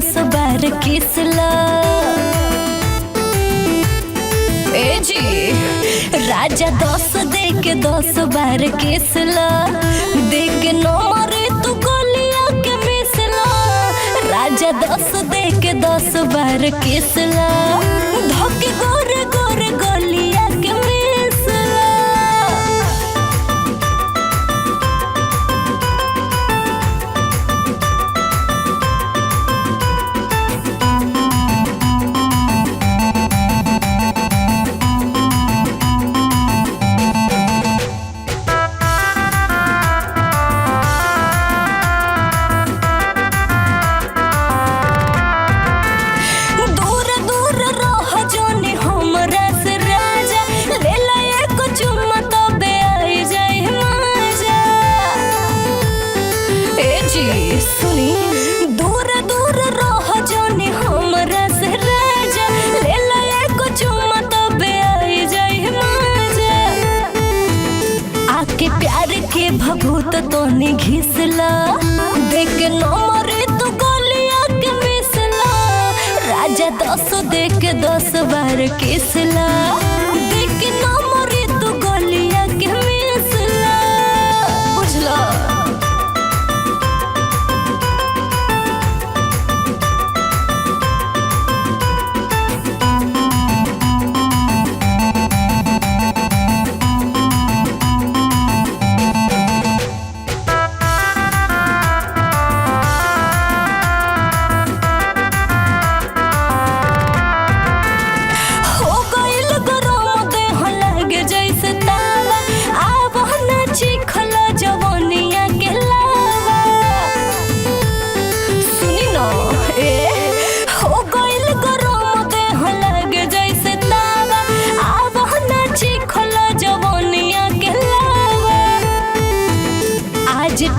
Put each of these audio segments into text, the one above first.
10 बार किसला ए जी राजा 10 दे के 10 बार किसला दे के नंबर तू गोलिया के मिसला राजा 10 दे के 10 बार किसला धोके गोरे गोरे गोलिया के मिसला। सुनी दूर दूर रह जाने हमरा से राजा ले लाए कुछ मत बे आई जाए मजा आके प्यार के भभूत तो ने घिसला देख नंबर तो गोलिया के मिसला राजा 10 दे के 10 बार किसला देख नंबर तो गोलिया के मिसला बुझला।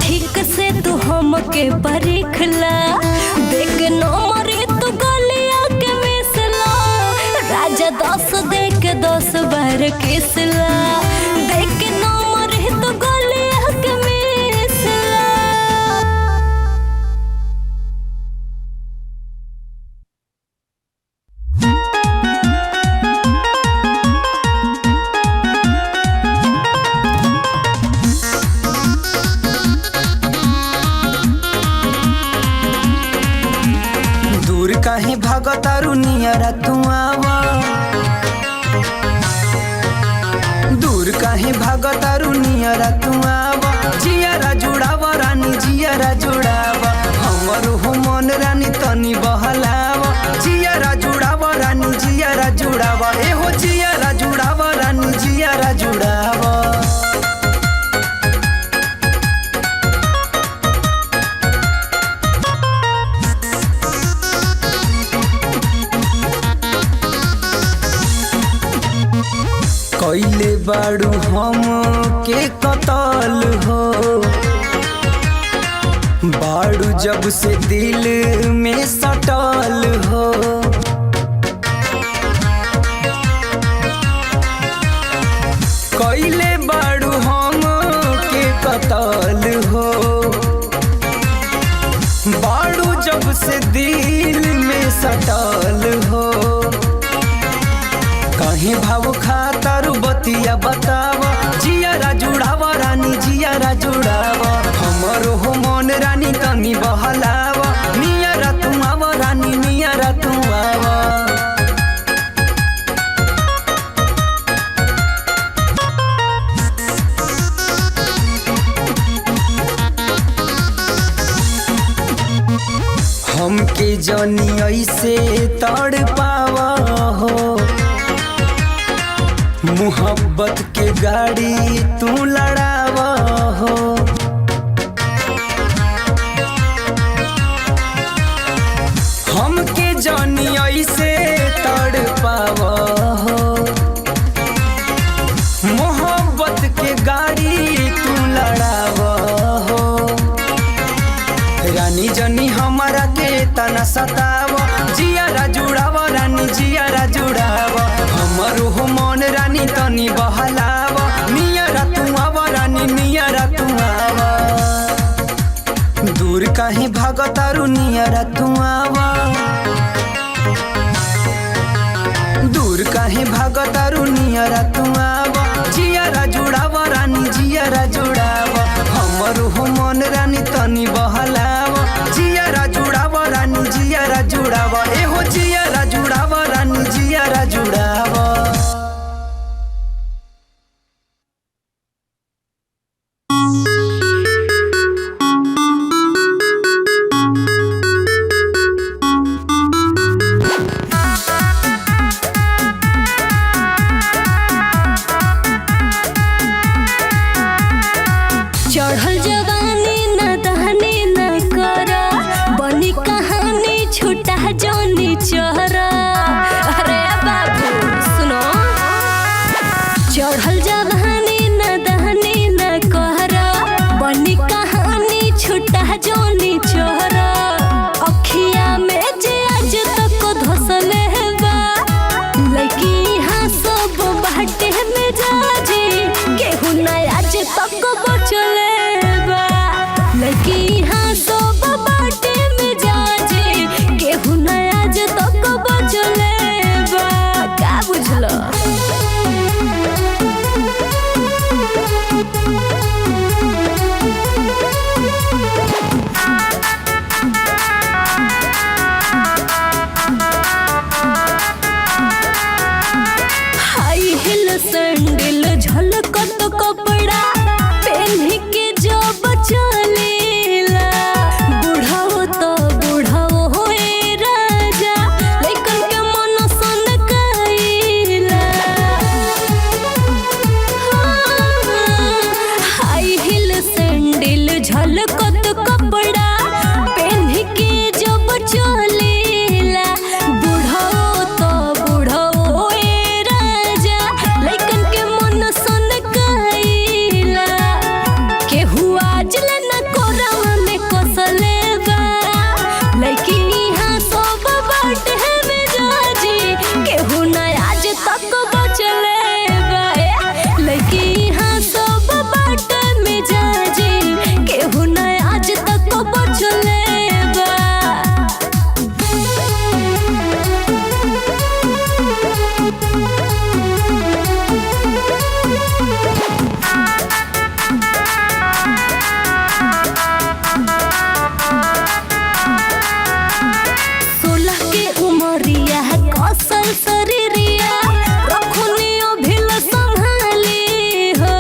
ठीक से तू हमके परिखला देख नंबर तू गोलिया के मिसला राजा 10 दे के 10 बार किसला देख नंबर तू गोलिया के मिसला। काहे भागतारू नियरा तू आवा दूर काहे भागतारू नियरा तू आवा जियारा जुड़ावा रानी जियारा जुड़ावा हमर हो मन रानी तनी बहलावा जियारा जुड़ावा रानी जियारा जुड़ावा ए हो जियारा जुड़ावा रानी जियारा जुड़ावा। कैले बाड़ू हम के कतल हो बाड़ू जब से दिल में सटल हो कैले बाड़ू हम के कतल हो बाड़ू जब से दिल में सटल हो कहीं भाव खातर बतिया बतावा जियारा जुड़ावा रानी जियारा जुड़ावा हमर हो मन रानी तनी बहलावा नियरा तू आवा रानी नियरा तू आवा। हमके जनी ऐसे तड़ पावा हो मुहब्बत के गाड़ी तू लड़ावा हो हमके जानी ऐसे तड़ पावा हो मोहब्बत के गाड़ी तू लड़ावा हो रानी जनी हमारा के तना सतावा जियारा जुड़ावा रानी जियारा जुड़ावा हमर हो मन रानी तनी बहलावा नियरा तू आवा रानी नियरा तू आवा दूर काहे भागतारू नियरा तू आवा। काहे भागतारू नियरा तू आव जियारा जुड़ाव रानी जियारा जुड़ाव हमर हो मन रानी तनी बहलाव जियारा जुड़ाव रानी जियारा जुड़ाव एहो जियारा जुड़ाव रानी जियारा जुड़ाव। चढ़ल जवानी न दहनी न करा बनी कहानी छूटा जोनी चोरा। अरे बाबू सुनो, चढ़ल जवानी न दहनी न करा बनी कहानी छूटा जोनी चोरा। अखिया में जे आज तक धसले बा लड़की हाँ सब बाटे में जाजी केहू न आज तक बचले लड़की हाँ सब बाटे में जाजे केहू न आज तक बचले बा। का बुझलो? हाई हिल सैंडल झलकत कपड़ा पहन के जो बचलेला बुढ़ाओ तो बुढ़ाओ होए राजा लेकिन के मन सन कइला। हाई हिल सैंडल झलकत कपड़ा पहन के जो बचलेला बुढ़ाओ तो बुढ़ाओ होए राजा लेकिन के मन सन कइला। केहू आज न कोरावा में कसले बा लड़की हाँ सब बाटे में जाजी केहू न आज तक बचले बा। लड़की हाँ सब बाटे में जाजी केहू न आज तक बचले बा। सोलह के उमरिया कौशल शरीरिया रखुनियो भिल संभाली हो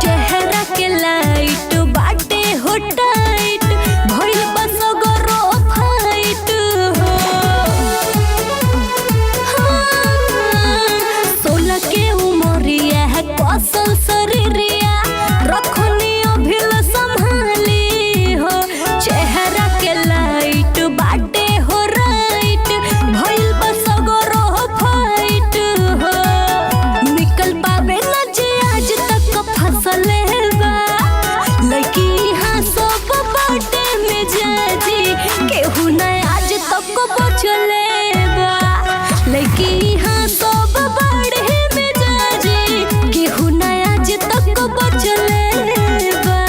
चेहरा के लाइट बाटे हो टाइट भइल बस गरो फाइट हो। 16 के उमरिया कौशल शरीरिया रखुनियो भिल संभाली हो चेहरा के लाइट बाटे हो राइट भइल बस गरो फाइट हो। निकल पावे न जे आज तक फसले बा लड़की हाँ सब बाटे में जाजी केहू न आज तक बचले बा। लड़की हाँ सब बाटे में जाजी केहू न आज तक बचले बा।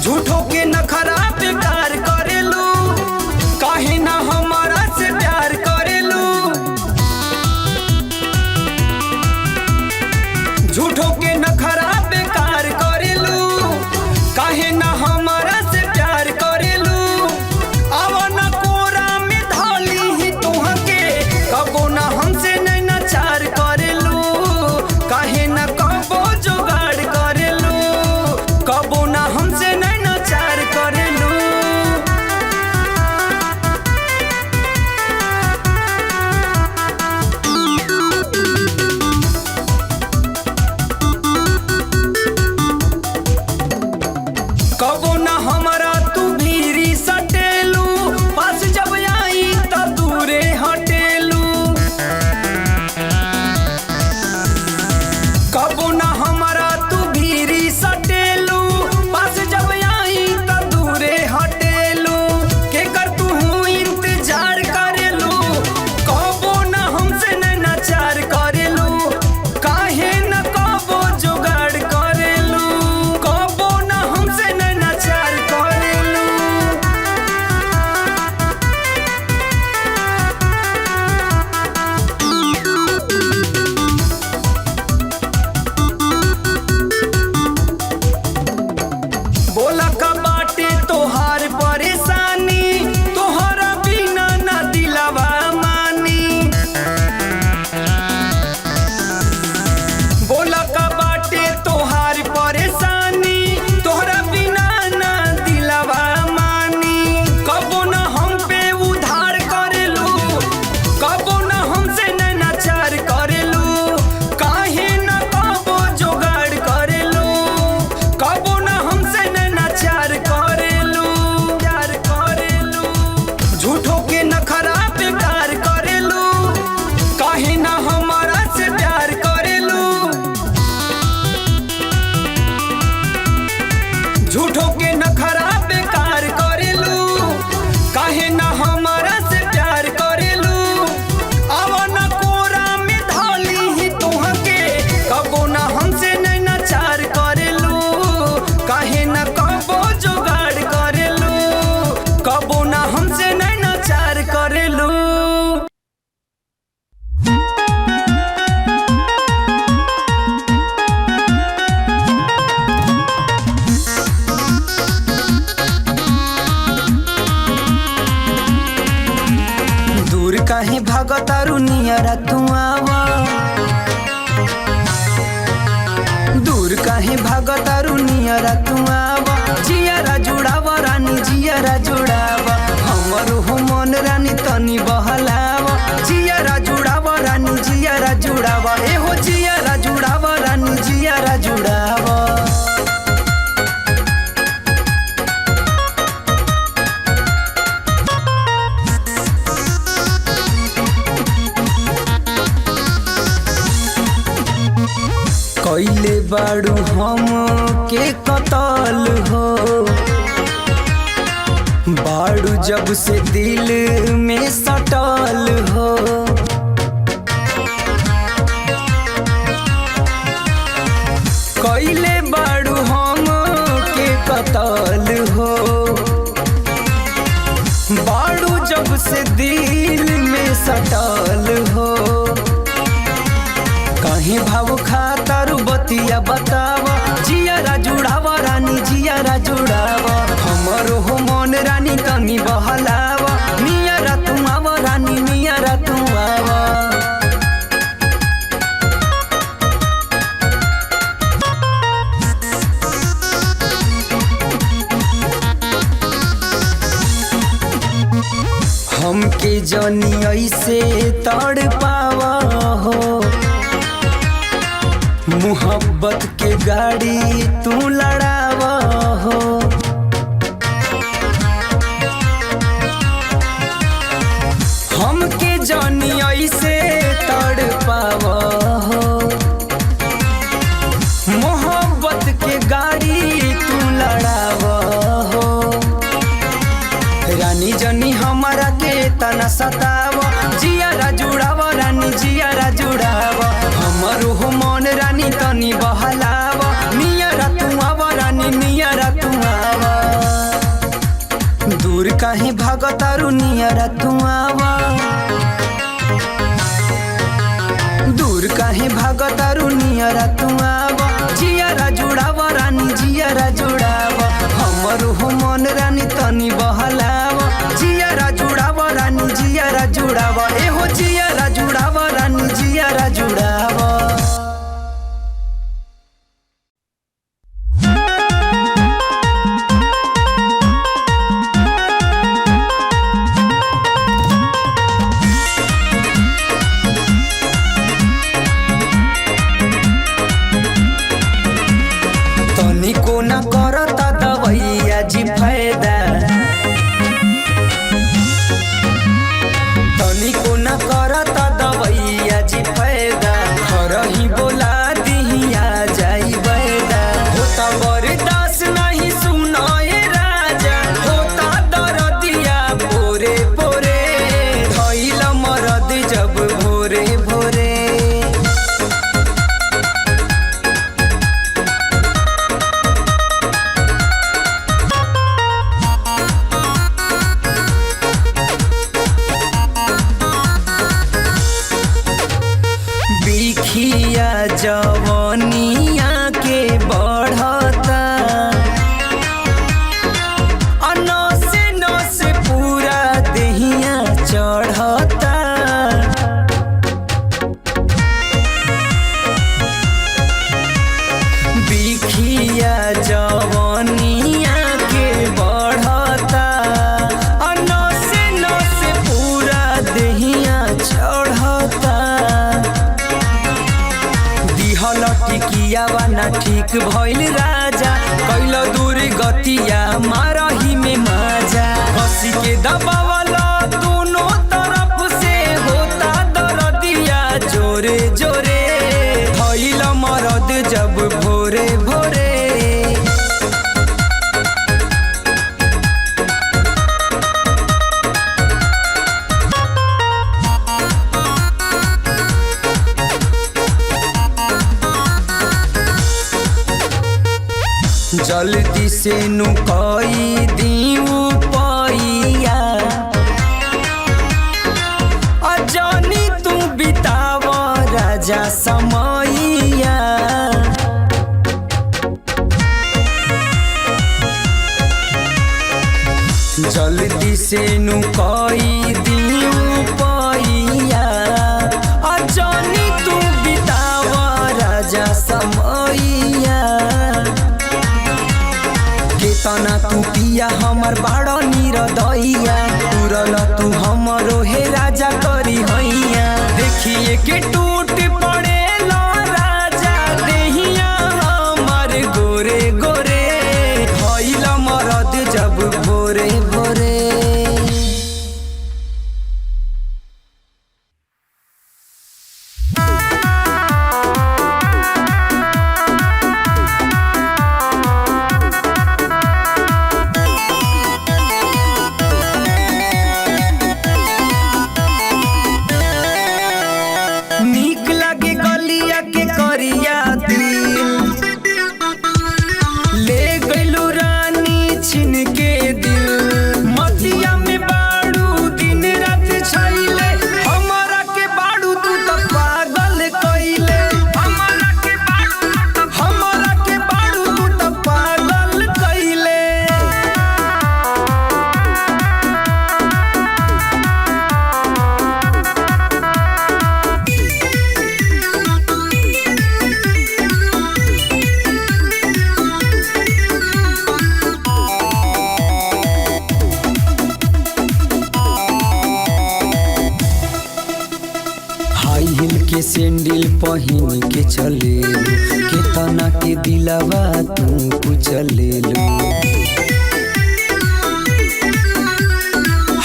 झूठो के नखरा बेकार करेलू काहे ना हमारा से प्यार करेलू। झूठो के नखरा बेकार करेलू काहे ना हमारा से प्यार करेलू। आवन कोरा में धाली ही तुहके कबो ना हमसे नहीं नाचार करेलू काहे ना कबो जुगाड़ करेलू कबो ना हमसे नहीं नाचार करेलू। कबो ना हमारा तू भीरी सटेलू पास जब आई तो दूरे हटेलू। कबो ना हमारा तू भीरी सटेलू पास जब आई तो दूरे हटेलू के कर तू भागतारू नियरा तू आवा दूर काहे भागतारू नियरा तू आवा जियारा जुड़ावा रानी जियारा जुड़ावा हमर हो मन रानी तनी बहलावा जियारा जुड़ावा रानी जियारा जुड़ावा एहो जियारा जुड़ावा रानी जियारा जुड़ावा कैले बाड़ू हम के कतल हो बाड़ू जब से दिल में सटल हो कैले बाड़ू हम के कतल हो बाड़ू जब से दिल में सटल हो कहीं भाव खातारू बतिया बतावा जियारा जुड़ावा रानी जियारा जुड़ावा हमर हो मन रानी तनी बहलावा नियरा तू आवा रानी नियरा तू आवा हमके जनी ऐसे तड़ पावा हो मुहब्बत के गाड़ी तू लड़ावा हो हमके जानी ऐसे तड़ पावा हो मोहब्बत के गाड़ी तू लड़ावा हो रानी जनी हमारा के तना सतावा जियारा जुड़ावा रानी जियारा जुड़ावा हमर हो मन रानी तनी बहलावा नियरा तू आवा रानी नियरा तू आवा दूर काहे भागतारू नियरा तू आवा दूर काहे भागतारू नियरा तू आवा जियारा जुड़ावा रानी जियारा जुड़ावा हमर हो मन रानी तनी बहलावा जियारा जुड़ावा रानी जियारा जुड़ावा एहो जियारा जुड़ावा रानी जियारा जुड़ावा तनिको न करता दवैया जी फायदा तनिको न करता दवैया जी फायदा घर ही बोला दिहिया जाई बैदा होता बर्दाश्त नहीं सुनाए राजा होता दर्दिया भोरे भोरे धइल मरद जब भोरे भोरे बिखिया जवनिया के बढ़ता नसे नसे पूरा देहिया चढ़ता बिखिया जवनिया के बढ़ता नसे नसे पूरा देहिया चढ़ता टिकियावा ना ठीक भइल राजा कैल दूर गतिया मारही में माजा कसी के दबावला दोनों तरफ से होता दर्दिया जोरे जोरे भइल मरद जब भोरे भोरे जल्दी से नुकाई दीऊ पाइया अजानी तू बितावा राजा समैया जल्दी से नुकाई दीऊ पाइया तू पिया हमर बाड़ो नीरदैया तुरल तू हमरो हे राजा करी हैया देखिए के टूट पड़े लो राजा देहिया हमर गोरे गोरे भइल मरद जब भोरे भोरे। नीक लगे गलिया के करिया दिल ले गइलू रानी छिन के दिल मतिया में बाड़ू दिन रात छैले हमरा के बाड़ू तू तो पागल कइले हमरा के बाड़ू तू तो पागल कइले। हाई हिल के सैंडल पहिन के चलेलू केतना के दिलवा तू कुचलेलू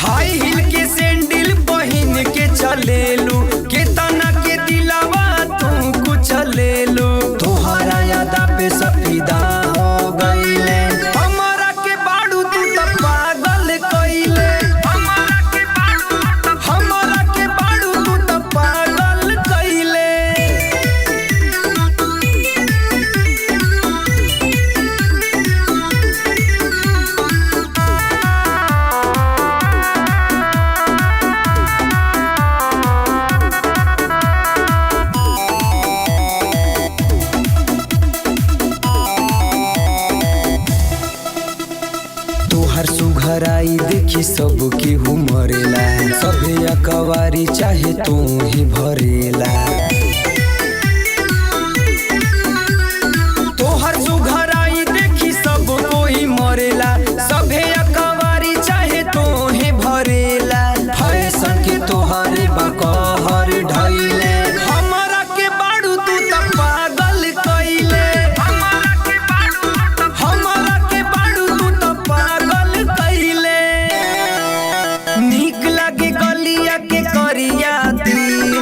हाई हिल के सैंडल पहिन के चलेलू केतना के दिलवा तू कुचलेलू तोहरा यादा पे सफीदा हो गइले हमरा के बाड़ू तू तो पागल कइले हमरा के बाड़ू तू तो पागल कइले। तोहर सुघराई देखी सब केहू मरेला सभे अकवारी चाहे तू ही भरेला तोहर सुघराई देखी सब कोई मरेला सभे अकवारी चाहे तू ही भरेला फैशन के तोहरे बकहर ढइले हमरा के बाड़ू तू तो पागल कइले हमरा के बाड़ू तू तो पागल कइले। नीक लगे गलिया के करिया दिल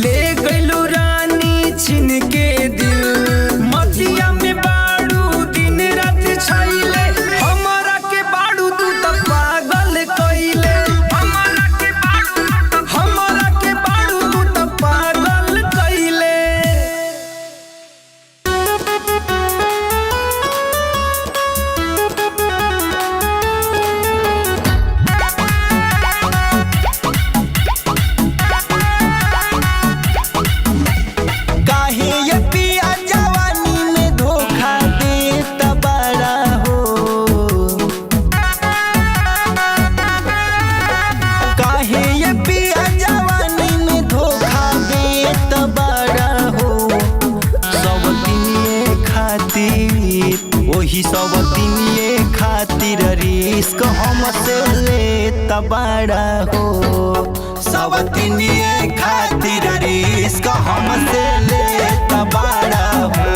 ले गइलू रानी छिन के दिल मतिया में बाड़ू दिन रात छैले हमरा के बाड़ू तू तो पागल कइले हमरा के बाड़ू तू तो पागल कइले। काहे ये पिया जवानी में धोखा देता बड़ा हो काहे ये पिया जवानी में धोखा देता बड़ा हो सब दिनिए खातिर वही सब दिनिए खातिर रिस्क हमसे लेता बड़ा हो सब दिनिए खातिर रिस्क हमसे लेता बड़ा हो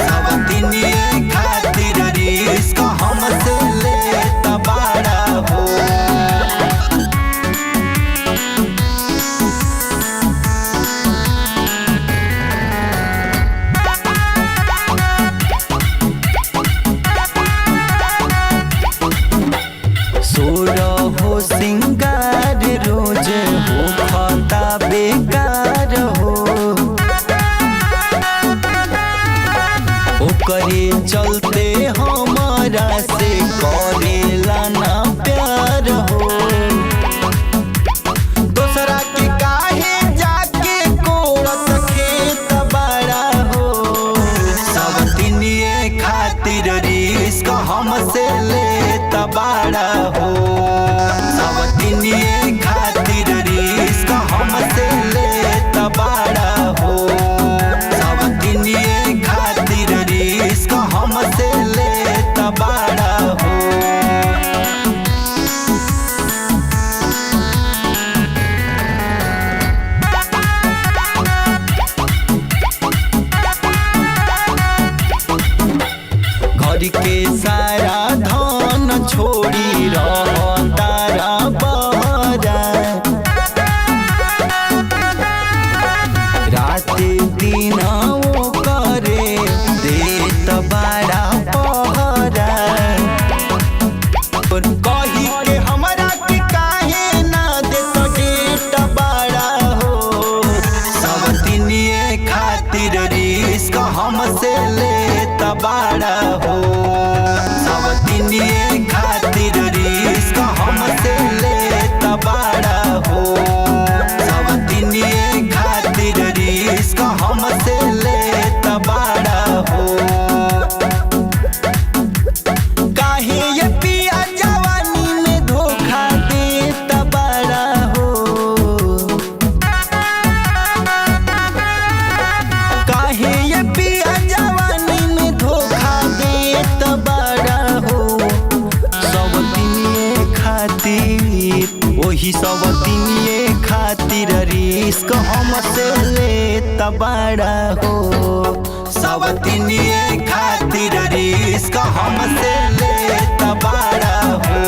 सब दिनिए खातिर रिस्क हमसे लेता बड़ा हो। सोरहो सिंगार रोज हो खाता बेकार हो ओकरे चलते हमारा से करेला ना प्यार हो दोसरा के काहे जाके कोरत खेत बड़ा हो सब दिनिए खातिर रिस्क हमसे लेता बड़ा हो सब दिनिए खातिर रिस्क हमसे लेता बड़ा हो सब दिनिए खातिर रिस्क हमसे ले सारा धन छोड़ी तारा बहरा राते दिन वो करे देत बाड़ा पहरा कही के हमरा के काहे ना देत डेट बाड़ा हो सब दिनिए खातिर रिस्क हमसे लेत बाड़ा हो सब दिनिए खातिर रिस्क हमसे लेत बाड़ा हो सब दिनिए खातिर रिस्क हमसे लेत बाड़ा हो काहे ये पिया जवानी में धोखा देत बाड़ा हो काहे ये पिया जवानी में धोखा देत बाड़ा हो सब दिनिए खातिर वही सब दिनिए खातिर रिस्क हमसे लेत बाड़ा हो सब दिनिए खातिर रिस्क हमसे लेत बाड़ा हो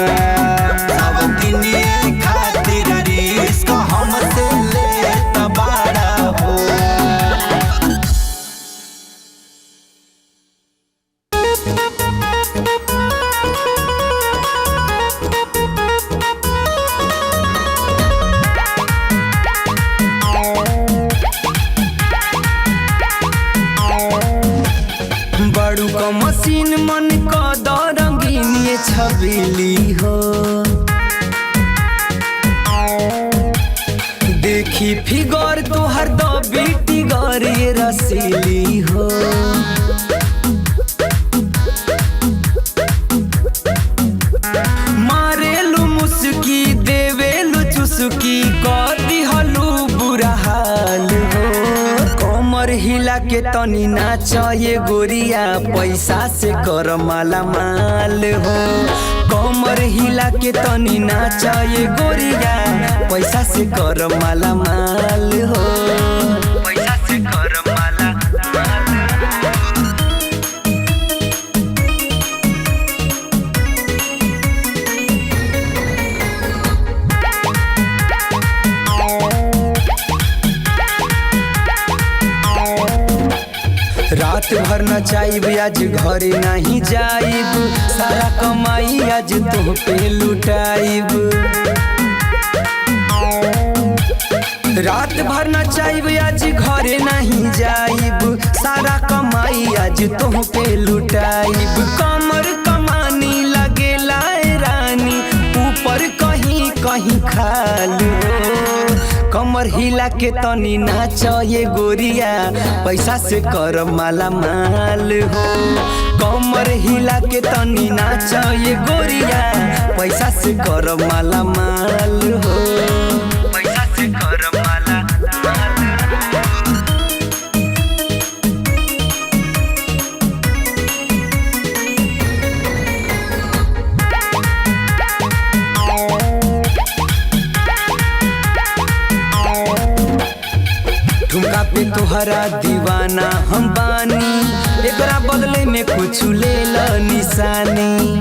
सब दिनिए खातिर रिस्क हमसे लेत बाड़ा हो बड़ू का मशीन मन का दरंगीनी छबीली हो देखी फिगर तोहर बीटी गरी रसीली हो मारेलू मुस्की देवेलू चुस्की कर दिहलू बुरा हाल हो कमर हिला के तनी नाचे गोरिया पैसा से कर माला माल हो कमर हिला के तनी नाचे गोरिया पैसा से कर माला माल हो पैसा से कर माला रात भर नचाइब आज घरे नहीं जाइब सारा कमाई आज तो पे लुटाइब रात भर नचाइब आज घरे नहीं जाइब सारा कमाई आज तो पे लुटाइब कमर कमानी लगेला रानी ऊपर कहीं कहीं खालू कमर हिला के तनी नाचे गोरिया पैसा से कर माला माल हो कमर हिला के तनी नाचे गोरिया पैसा से कर माला माल हो पैसा से कर माला ठुमका पे तोहरा दीवाना हम बानी एकरा बदले में कुछ ले लो निशानी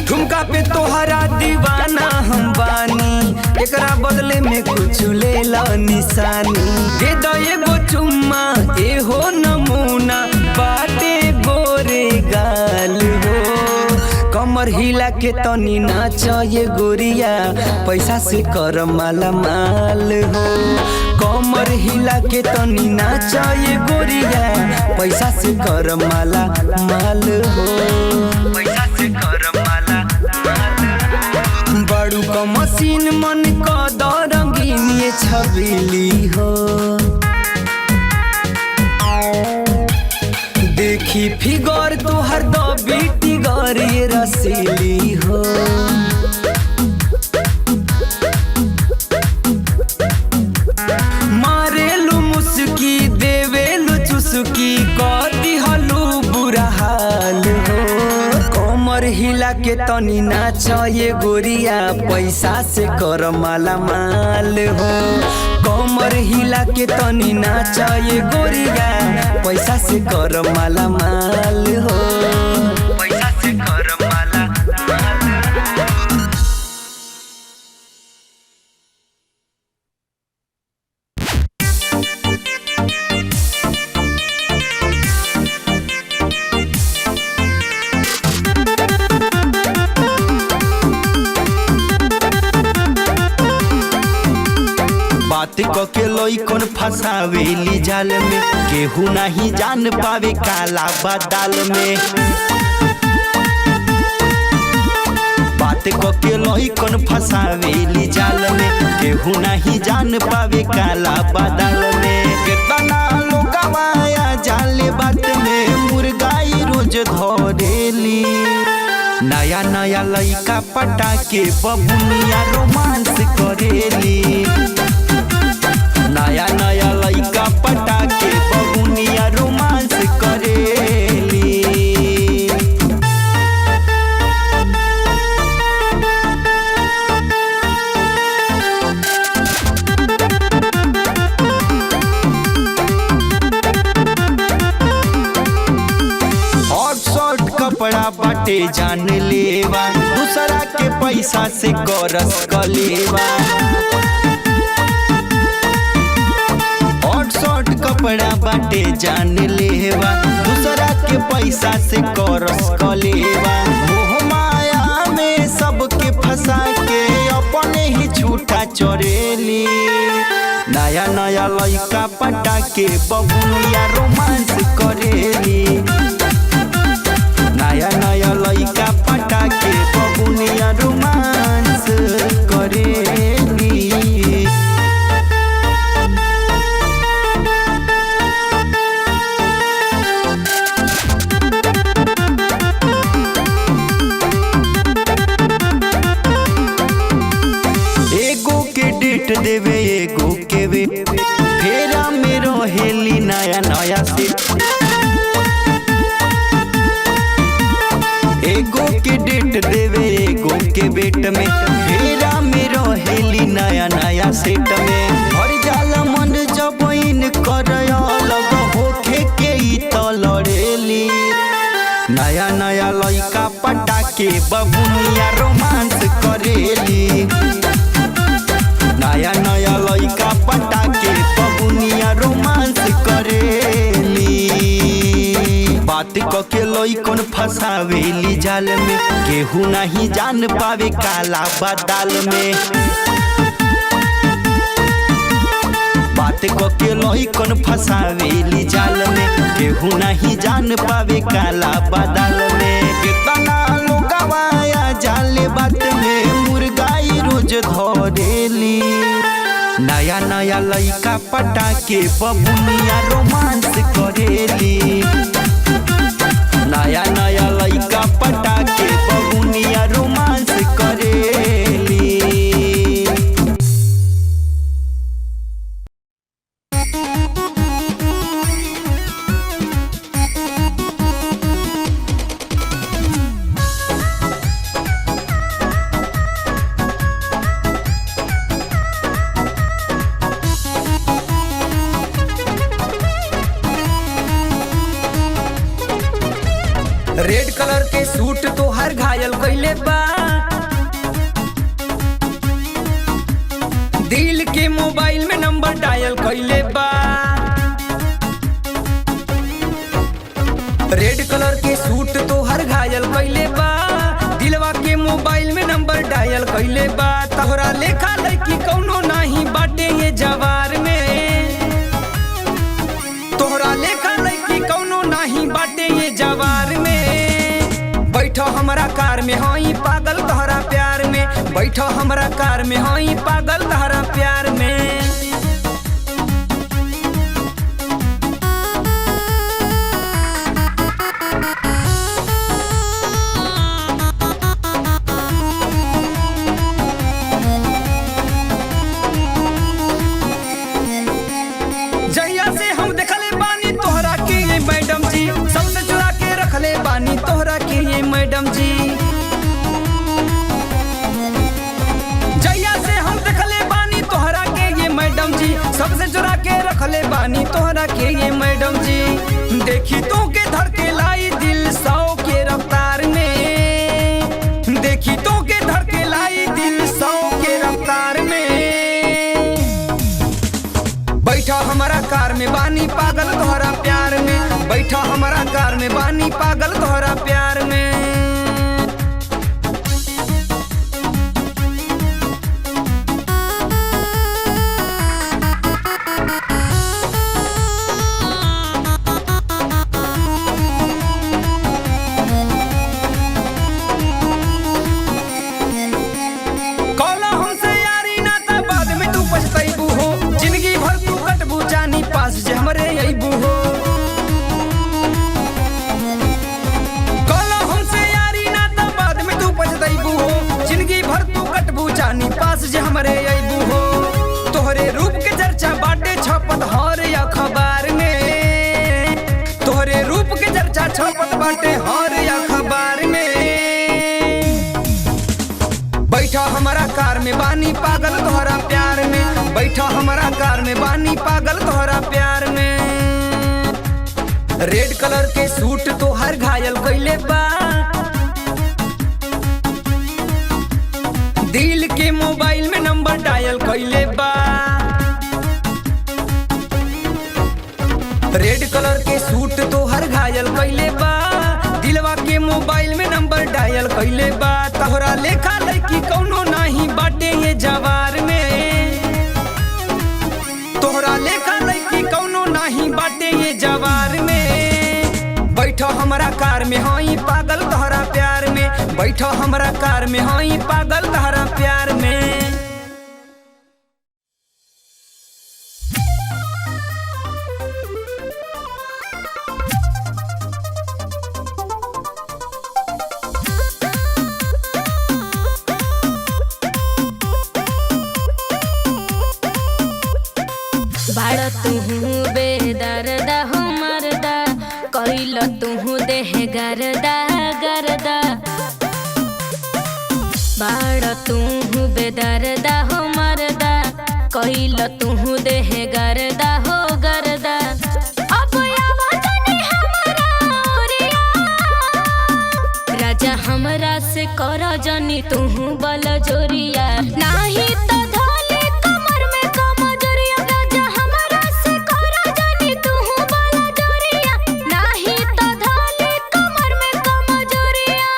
ठुमका पे तोहरा दीवाना हम बानी एकरा बदले में कुछ ले लो निशानी दे दो एगो चुम्मा एहो नमूना बाटे गोरे गाल हो कमर हिला के तनी नाचे गोरिया पैसा से कर माला माल हो कमर हिला के तनी नाचे गोरिया पैसा से कर माला माल हो पैसा से कर माला बड़ू का मशीन मन का दरंगीनी छबीली हो देखी फिगर तोहर बीटी गरी रसीली हो मारेलू मुस्की देवेलू चुस्की कर दिहलू बुरा हाल हो कमर हिला हिला के तनी नाच ये गोरिया पैसा से कर माला माल हो। कमर हिला के तनी नाच ये गोरिया पैसा से कर माला माल हो। पैसा से कर माला बात कके लइकन फसावेली जाल में, केहू नहीं जान पावे काला बादाल में। बात कके लइकन फसावेली जाल में, केहू नहीं जान पावे काला बादाल में। कितना लोगवा आया जाले बात में, मुर्गाई रोज धरेली। नया नया लइका पटा के बबुनिया रोमांस करेली। नया नया लइका पटा के बबुनिया रोमांस करेली। हॉट शॉट कपड़ा बाटे जान लेवा, दूसरा के पैसा से करस कलेवा। शॉर्ट कपड़ा बाटे जान लेवा, दूसरा के पैसा से करस कलेवा। मोह माया में सबके फंसा के अपने ही झूठा चोरेली। नया नया लइका पटा के बबुनिया रोमांस करेली। नया नया लइका पटा के बबुनिया रोमांस करेली। देवे एगो के वे फेरा में रहेली नया नया से। एगो के डेट देवे एगो के बेट में, फेरा में रहेली नया नया सेट में। हर जाला मन जब इन कर अलग होखे के ई तो लड़ेली। नया नया लइका पटा के बबुनिया रोमांस करेली। नया नया लइका पटा के बबुनिया रोमांस करेली। बात कके लइकन फसावेली जाल में, केहू नहीं जान पावे काला बादाल में। बात कके लइकन फसावेली जाल में, केहू नहीं जान पावे काला बादाल में। कितना लोगवा आया जाले बात में, मुर्गाई रोज धरेली। नया नया लइका पटा के बबुनिया रोमांस करेली। नया नया लइका पटा के बबुनिया रोमांस करेली। रेड कलर के सूट तो हर घायल कइले बा, दिल के मोबाइल में नंबर डायल कइले बा। रेड कलर के सूट तो हर घायल कइले बा, दिलवा के मोबाइल में नंबर डायल कइले बा। तोहरा लेखा लड़की कौनो नहीं बाटे ये जवार में, तोहरा लेखा लड़की कौनो नहीं बाटे ये जवार में। बैठो हमरा कार में हई पागल तोहरा प्यार में, बैठो हमरा कार में हई पागल तोहरा प्यार में। जहिया से हम देखले बानी तोहरा के ये मैडम जी, सबसे चुरा के रखले बानी तोहरा के ये मैडम जी। बानी तोहरा के ये मैडम जी। देखी तो के धड़के लाई दिल 100 के रफ्तार में, देखी तो के धड़के लाई दिल 100 के रफ्तार में। बैठा हमारा कार में बानी पागल तोहरा प्यार में, बैठा हमारा कार में बानी पागल तोहरा प्यार में। हमरे अबू हो तोहरे रूप के चर्चा बाटे छपत हर अखबार में, तोहरे रूप के चर्चा छपत बाटे हर अखबार में। बैठा हमारा कार में बानी पागल तोहरा प्यार में, बैठा हमारा कार में बानी पागल तोहरा प्यार में। रेड कलर के सूट तो हर घायल कइले बा, दिल के मोबाइल में नंबर डायल कइले बा। रेड कलर के सूट तो हर घायल कइले बा, दिलवा के मोबाइल में नंबर डायल कइले बा। तोहरा लेखा लड़की कौनो नहीं बाटे ये जवार में, तोहरा लेखा लड़की कौनो नहीं बाटे ये जवार में। बैठा हमारा कार में हई पागल तोहरा प्यार में, बैठा हमारा कार में हई पागल तोहरा प्यार में। बाड़ तुहू बेदर्दा हो मरदा, कइल तुहू देह गरदा गरदा। बाड़ तुहू बेदर्दा हो मरदा, कइल तुहू देह गरदा हो गरदा। अब आवतनी हमरा ओरिया, राजा हमरा से कर जनी तुहू बल जोरिया। नाही तो धोले कमर में कमजोरिया, राजा हमरा से कर जनी तुहू बल जोरिया। नाही तो धोले कमर में कमजोरिया।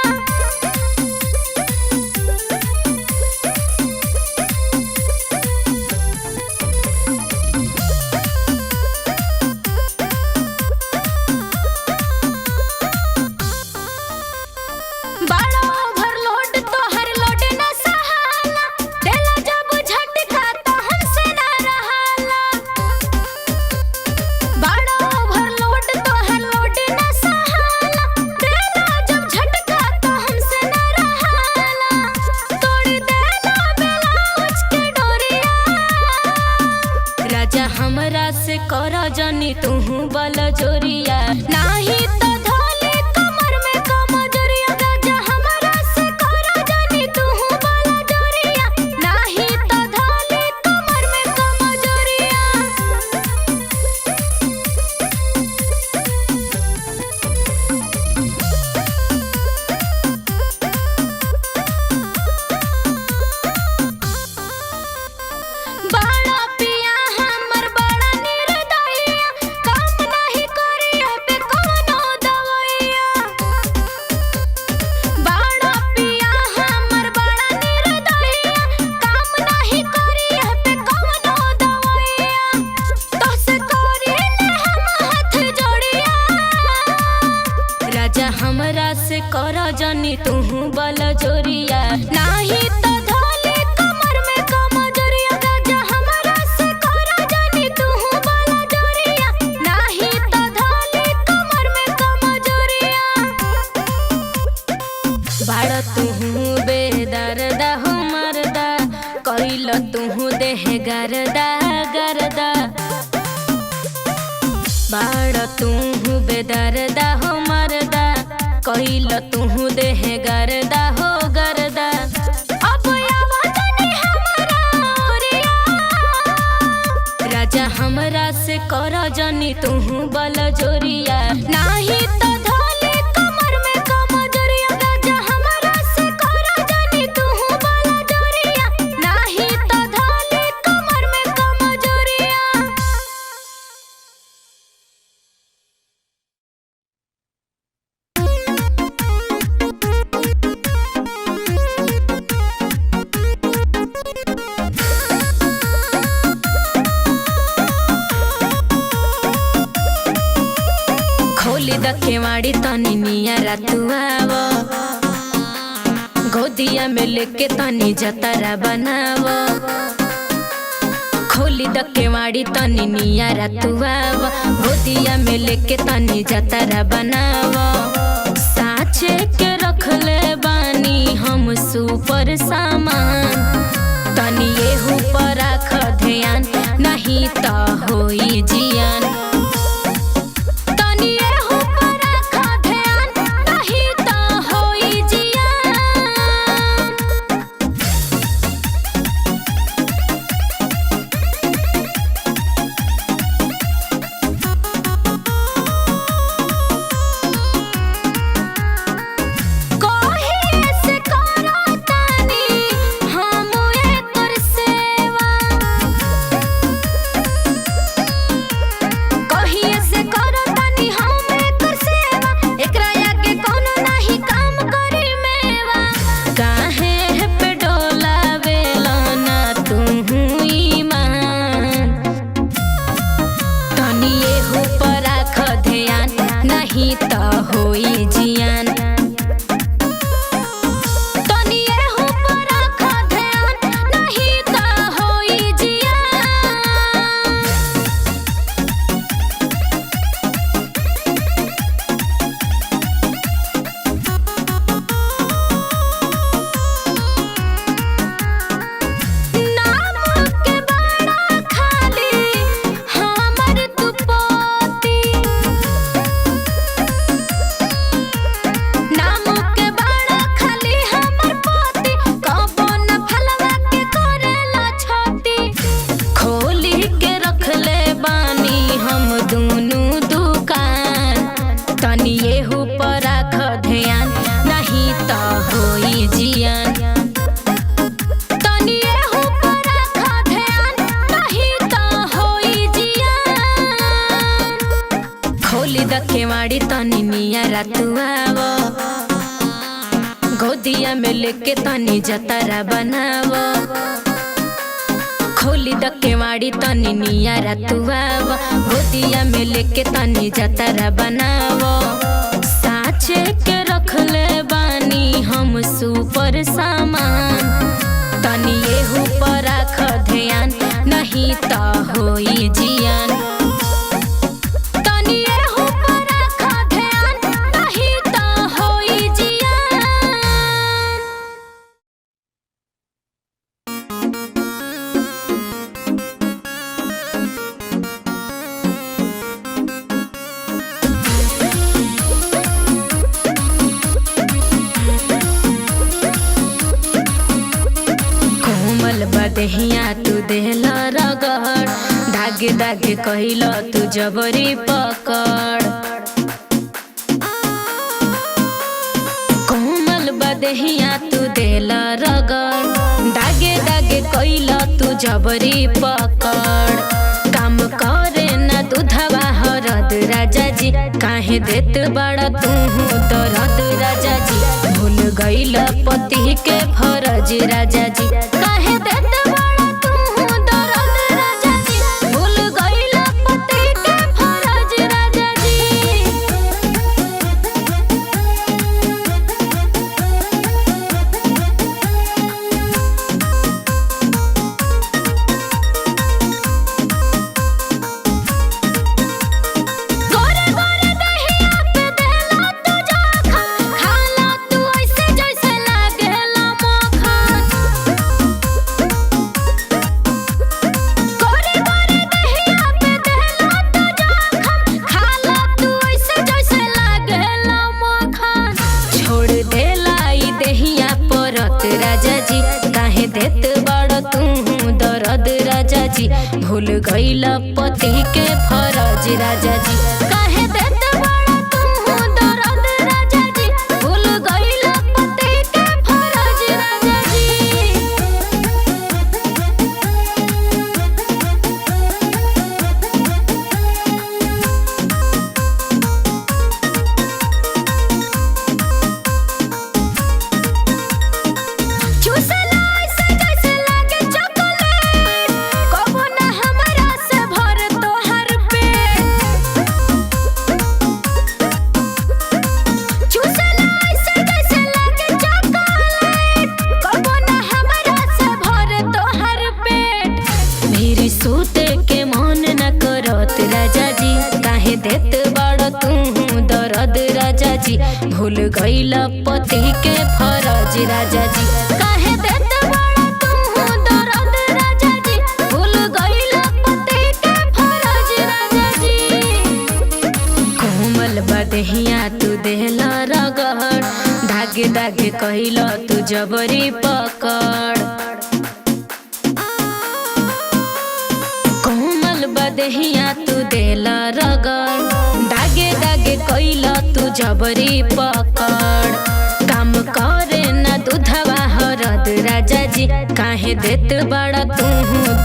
बड़ा ओवरलोड तो हर लोड न सहाला, देला जब झटका तो हमसे न रहाला। बड़ा ओवरलोड तो हर लोड न सहाला, देला जब झटका तो हमसे न रहाला। तोड़ देला ब्लाउज के डोरिया, राजा हमरा से कर जनी तुहू बल जोरिया। नाही तो धोले कमर में कमजोरिया, राजा हमरा से कर जनी तुहू बल जोरिया। नाही तो धोले कमर में कमजोरिया। बड़ा पिया हमर बड़ा निर्दयिया, काम नहीं करिया पे कोनो दवैया। बड़ा पिया हमर बड़ा निर्दयिया, काम नहीं करिया पे कोनो दवैया। तोसे करिले हम हाथ जोड़िया, राजा हमरा से कर जनी तुहू बल जोरिया। नाही तो धोले कमर में कमजोरिया, राजा हमरा से कर जनी तुहू बल जोरिया। नाही तो धोले कमर में कमजोरिया। बाड़ तुहू बेदर्दा हो मरदा, कइल तुहू देह गरदा गरदा। बाड़ तुहू बेदर्दा हो मरदा, कइल तुहू देह गरदा हो गरदा। अब आवतनी हमरा ओरिया, राजा हमरा से कर जानी तू बल जोरिया नाही तो धोले कमर में कमजोरिया राजा हमारा से करा जानी तू बल जोरिया नाही तो धोले कमर में कमजोरिया। खोली दखेवाड़ी तनी निया रातुआव गोदिया में लेके तनी जतरा बनाव। खोली दखेवाड़ी तनी निया रातुआव गोदिया में लेके तनी जतरा बनाव। साचे के रखले बानी हम सुपर सामान तनी एहू पर राख ध्यान नहीं तो होई जियान। दखेवाड़ी तनी निया रातुआव गोदिया में लेके तनी जतरा बनाव। खोली दखेवाड़ी तनी निया रातुआव गोदिया में लेके तनी जतरा बनाव। साचे के रखले बानी हम सुपर सामान तनी एहू पर राख ध्यान नहीं तो होई जियान। देहिया तू देहला रगड़ धागे धागे कहिला तू जबरी पकड़। कोमल बदेहिया तू देहला रगड़ धागे धागे कहिला तू जबरी पकड़। काम करे ना दूधवा हरद राजा जी काहे देत बड़ा तू दरद राजा जी। भूल गईला पति के फरज राजा जी काहे देत जी भूल गईल पति के फरज राजा जी काहे देत बड़ा तू दर्द राजा जी भूल गईल पति के फरज राजा जी। देत बड़ तू दर्द राजा जी भूल गईल पति के फरज राजा जी काहे देत बड़ तू दर्द राजा जी भूल गईल पति के फरज राजा जी। कोमल बदहिया तू देहला रगड़ धागे धागे कहिल तू जबरी पकड़ बदहिया तू देला रगड़ दागे दागे कइला तू जबरी पकड़ काम करे ना दूधवा हरद राजा जी काहे देत बड़ा तू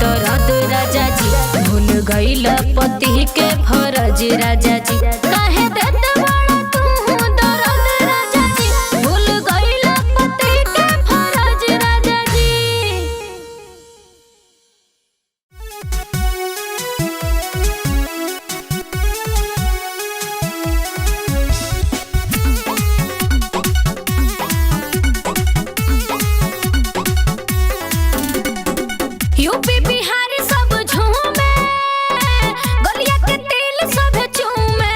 दर्द राजा जी भूल गईल पति के फरज राजा जी काहे देत बड़ा तू दर्द राजा जी भूल गईल पति के फरज राजा जी। यूपी बिहार सब झूमे गलिया के तेल सब चूमे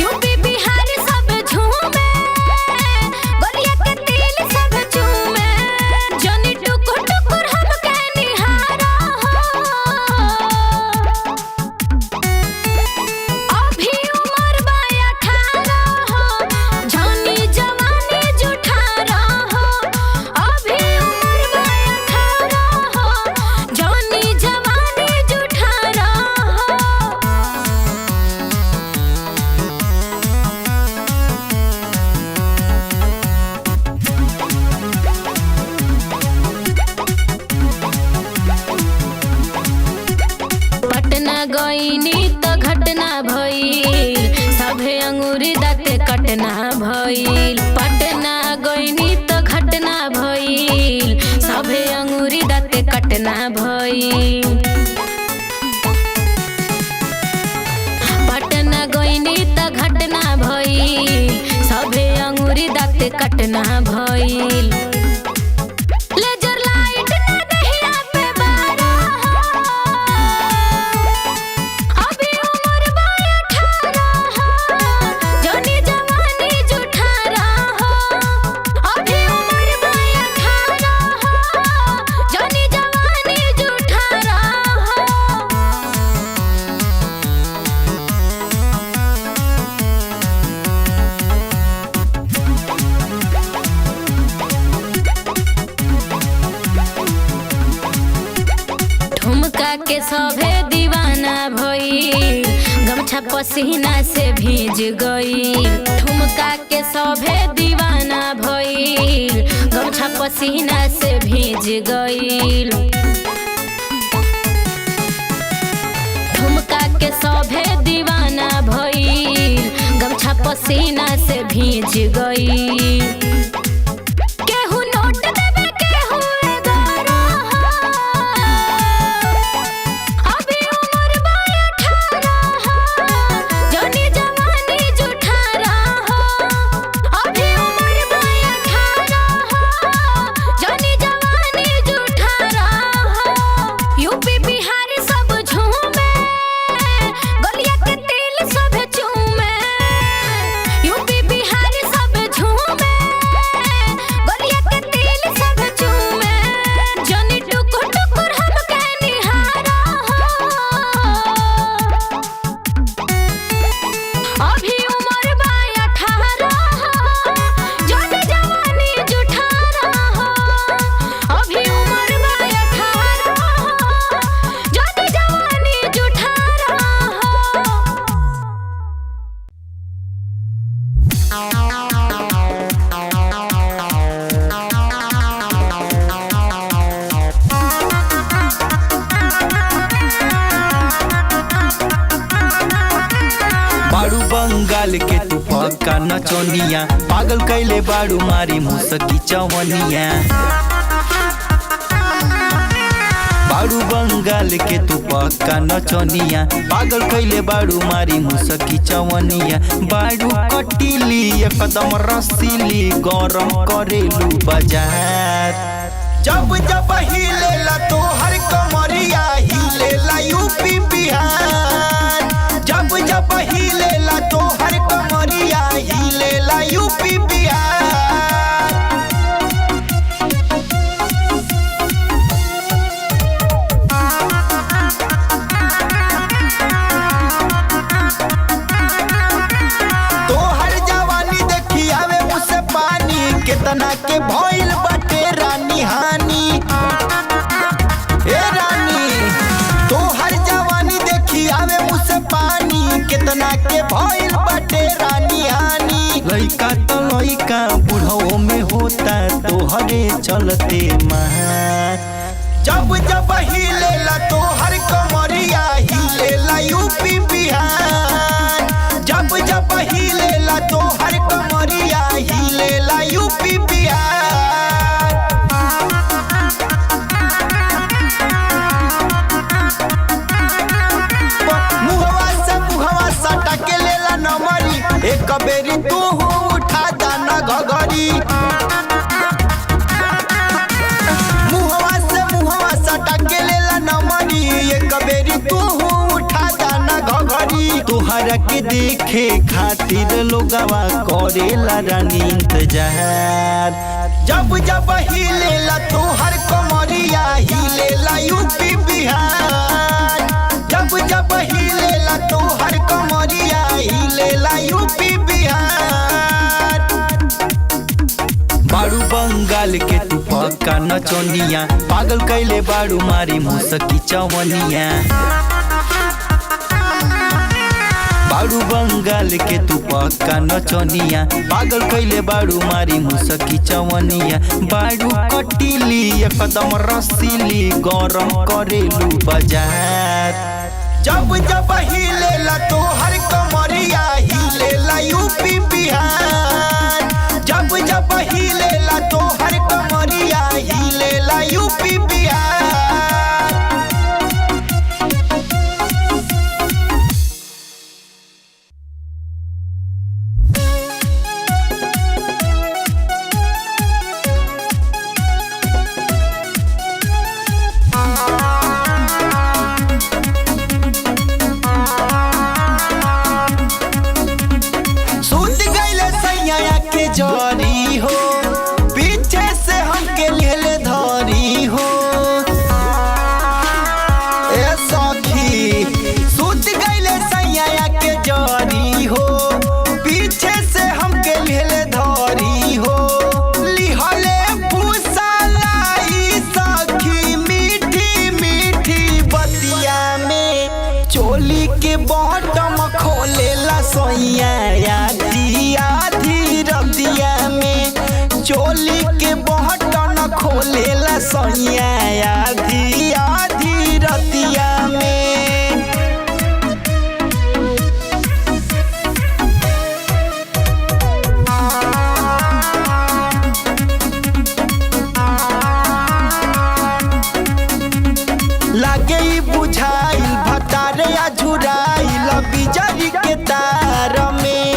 यूपी बिहार सब झूमे गलिया के तेल सब चूमे जनी टुकुर टुकुर हमके निहारा हो अभी उमर बा 18 हो जनी जवानी जुठारा हो अभी उमर बा 18 हो जनी जवानी जुठारा हो। पटना गईनी त घटना भइल सभे अंगूरी दाते कटना भइल पटना गईनी त घटना भइल सभे अंगूरी दाते कटना भइल पटना गईनी त घटना भइल सभे अंगूरी दाते कटना भइल लेजर लाइट ना दहिया पे बारा हो अभी उमर बा 18 हो जनी जवानी जुठारा हो अभी उमर बा 18 हो जनी जवानी जुठारा हो। ठुमका के सभे दीवाना भइल गमछा पसीना से भीज गईल ठुमका के सभे दीवाना भइल गमछा पसीना से भीज गईल ठुमका के सभे दीवाना भइल गमछा पसीना से भीज गईल केहू नोट देबे केहू 11 हो अभी उमर बा 18 हो जनी जवानी जुठारा हो अभी उमर बा 18 हो जनी जवानी जुठारा हो। यूपी बिहार सब झूमे गलिया के तेल सब चूमे यूपी बिहार सब झूमे बाड़ू बंगाल के तू पक्का नचनिया, पागल कैले बाड़ू मारी मुसकी चवनिया। बाड़ू बंगाल के तू पक्का नचनिया, पागल कैले बाड़ू मारी मुसकी चवनिया। बाड़ू कटीली एकदम रसीली, गरम करेलू बाजार। जब जब हिलेला तोहर कमरिया, हिलेला यूपी बिहार। जब जब हिलेला तोहर कमरिया, हिलेला यूपी बिहार। तोहर जवानी देखी आवे मुझसे पानी, कितना के भइल बाटे रानी हानि। ए रानी तोहर जवानी देखी आवे मुझसे पानी, कितना के भइल बाटे रानी हानि। लइका तो लइका बुढ़ाओ में होता, तोहरे चलते मार। जब जब हिलेला तोहर कमरिया, हिलेला यूपी बिहार। जब जब हिलेला तोहर कमरिया, हिलेला यूपी बिहार। मुहवा से मुहवा सटा के लेला नमरी, एक बेरी तू उठा जाना घघरी। मुहवा से मुहवा सटा के लेला नमरी, एक बेरी तू उठा जाना घघरी। तोहरा के देखे खातिर लोगवा करेला रानी इंतजार। जब जब हिलेला तोहर कमरिया, हिलेला यूपी बिहार। जब जब हिलेला तोहर कमरिया, हिलेला यूपी बिहार। बाड़ू बंगाल के तू पक्का नचनिया, पागल कैले बाड़ू मारी मुसकी चवनिया। बाड़ू बंगाल के तू पक्का नचनिया, पागल कैले बाड़ू मारी मुसकी चवनिया। बाड़ू कटीली एकदम रसीली, गरम करेलू बाजार। जब जब हिलेला तोहर कमरिया, हिलेला यूपी बिहार। जब जब हिलेला तोहर कमरिया, हिलेला यूपी बिहार। सूत गइले सैया के जरी हो, पीछे से हमके लेले धरी हो। ए सखी सूत गइले सैया के जरी हो, पीछे से हमके लेले धरी हो। लिहले फुसलाई सखी मीठी मीठी बतिया में, चोली के बॉटम खोलेला सैया आधी आधी रतिया में। चोली के बटन खोलेला सैया आधी आधी रतिया में। लागे ई बुझाइल भतारे आ झुराइल बिजली के तार में।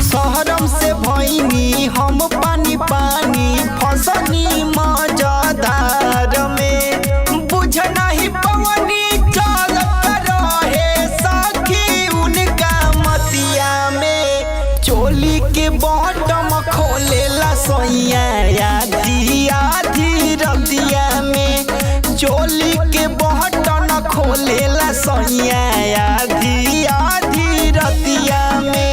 शहरम से भइनी हम पानी पानी, फसनी मजदार में। बुझ नहीं पवनी चलत रहे सखी उनका मतिया में। चोली के बटम खोलेला सैया आधी आधी रतिया में। चोली के बटन खोलेला सैया आधी आधी रतिया में।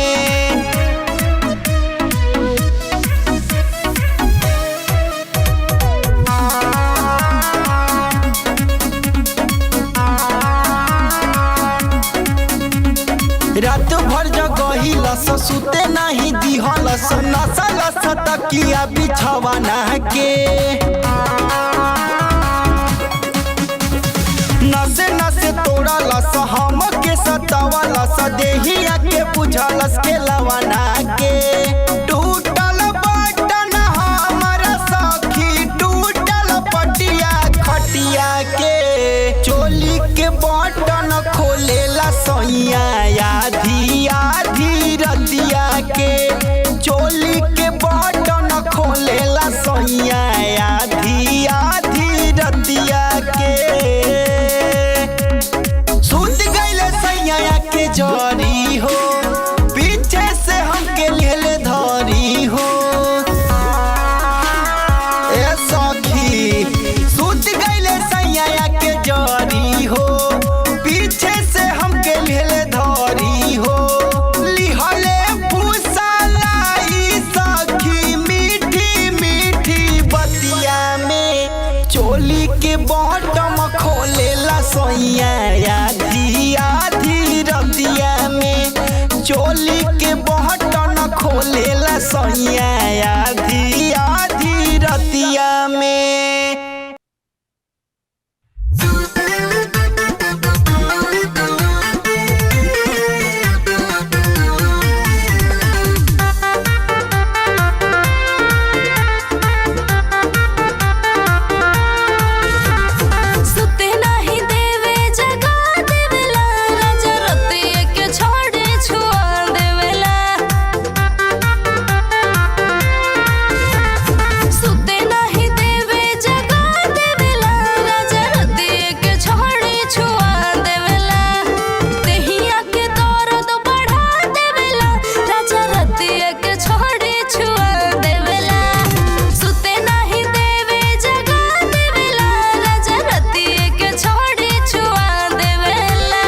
रात भर जगहिलस सुते नहीं दिहलस नसलस तकिया बिछवाना के नसे नसे तोड़लस हम के सतावलस देहिया के बुझलस के लवाना के टूटल बटन हमारा सखी टूटल पटिया खटिया के चोली के बटन खोलेला सैया आधी आधी रतिया के चोली के बटन खोलेला सैया आधी आधी रतिया के सुत गइले सैया के जरी हो पीछे से हमके लेले धरी हो ए सखी सुत गइले सैया के जरी हो पीछे से हमके लेले धरी हो लिहले फुसलाई सखी मीठी मीठी बतिया में चोली के बटम खोलेला सैया आधी आधी रतिया में चोली के बटन खोलेला सैया आधी आधी रतिया में। सुते नाही देवे जगा देवेला राजा रतिया के छोड़े छुआ देवेला सुते नाही देवे जगा देवेला राजा रतिया के छोड़े छुआ देवेला देहिया के दर्द बढ़ा देवेला राजा रतिया के छोड़े छुआ देवेला सुते नाही देवे जगा देवेला राजा रतिया के छोड़े छुआ देवेला।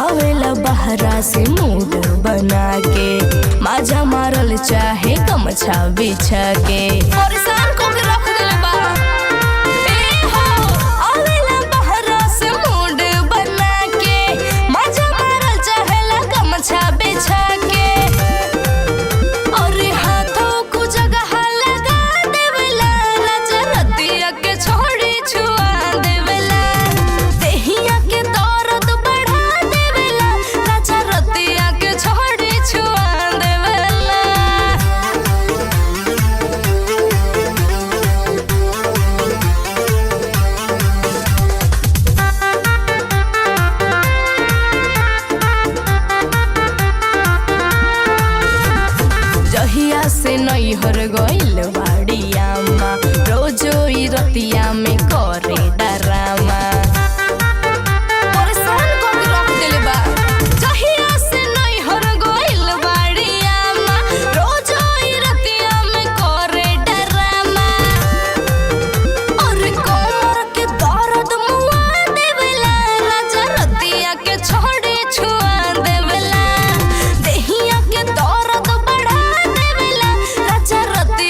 आवेला बहरा से मूड बना के माजा मारल चाहे गमछा बिछा के परेशान को के रख देले बा ए हो आवेला बहरा से मूड बना के माजा मारल चाहे ला गमछा बिछा के और हाथों को जगह लगा देवेला राजा रतिया के छोड़ी छुआ देवेला देहिया के दर्द बढ़ा देवेला राजा रतिया के छोड़ी छुआ देवेला। जहिया से नैहर गइल बाड़िया माँ रोजो ई रतिया में करे डरामा परेशान को के रख देले बा जहिया से नैहर गइल बाड़िया माँ रोजो ई रतिया में करे डरामा और कमर के दर्द मुआ देवेला राजा रतिया के छोड़े छुआ देवेला देहिया के दर्द बढ़ा देवेला राजा रतिया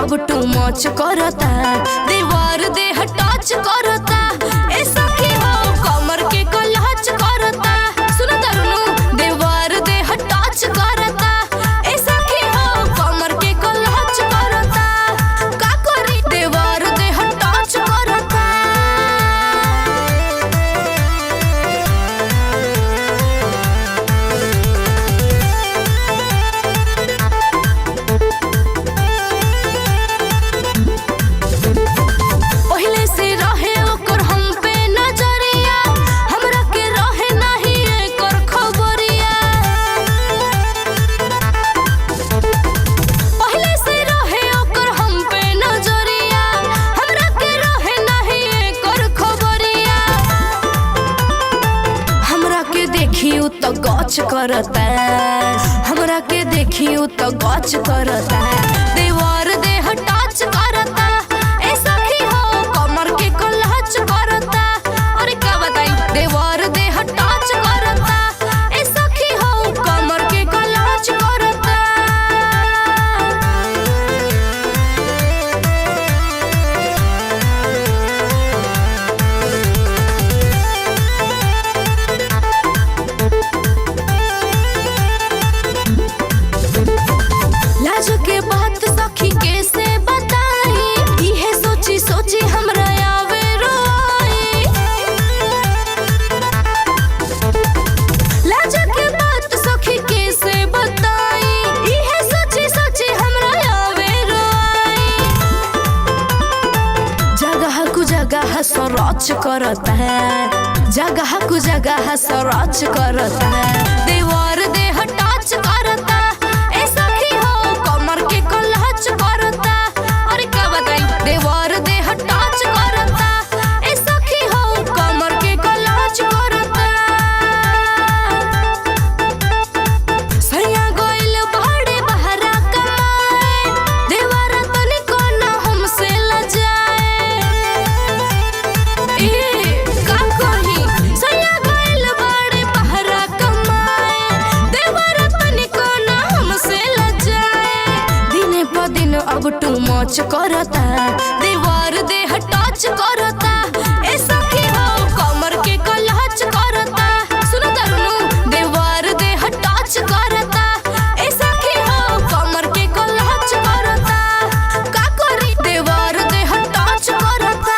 अब टू मच करता दीवार देह टच करता ए सखी हो कमर के कलच करता सुनो तरुनु दीवार देह टच करता ए सखी हो कमर के कलच करता का करी दीवार देह टच करता पहले से रहे ओकर हम पे नजरिया हमरा के रहे नहीं एकर खबरिया पहले से रहे ओकर हम पे नजरिया हमरा के रहे नहीं एकर खबरिया हमरा के देखियो तो गच करता हमरा के देखियो तो गच करता दीवार देह टच करता ए सखी हो कमर के कलच करता अरे का बताई दीवार देह टच करता ए सखी हो कमर के कलच करता लाज के बात सखी कैसे बताई इहे सोची सोची हमरा आवे रोई लाज के बात सखी कैसे बताई इहे सोची सोची हमरा आवे रोई जगह कु जगह सरच करता है जगह कु जगह सरच करता है दीवार देह टच करता ए सखी हो कमर के कलच करता अरे का बताई दीवार देह टच करता ए सखी हो कमर के कलच करता सैया गइल बड़े बहरा कमाए दीवार तनिको ना हमसे लजाए ए का कही सैया गइल बड़े बहरा कमाए दीवार तनिको ना हमसे लजाए दिने प दिन अब टू मच करता दीवार देह टच करता ए सखी हो कमर के कलच करता सुनो तरुनु दीवार देह टच करता ए सखी हो कमर के कलच करता का करी दीवार देह टच करता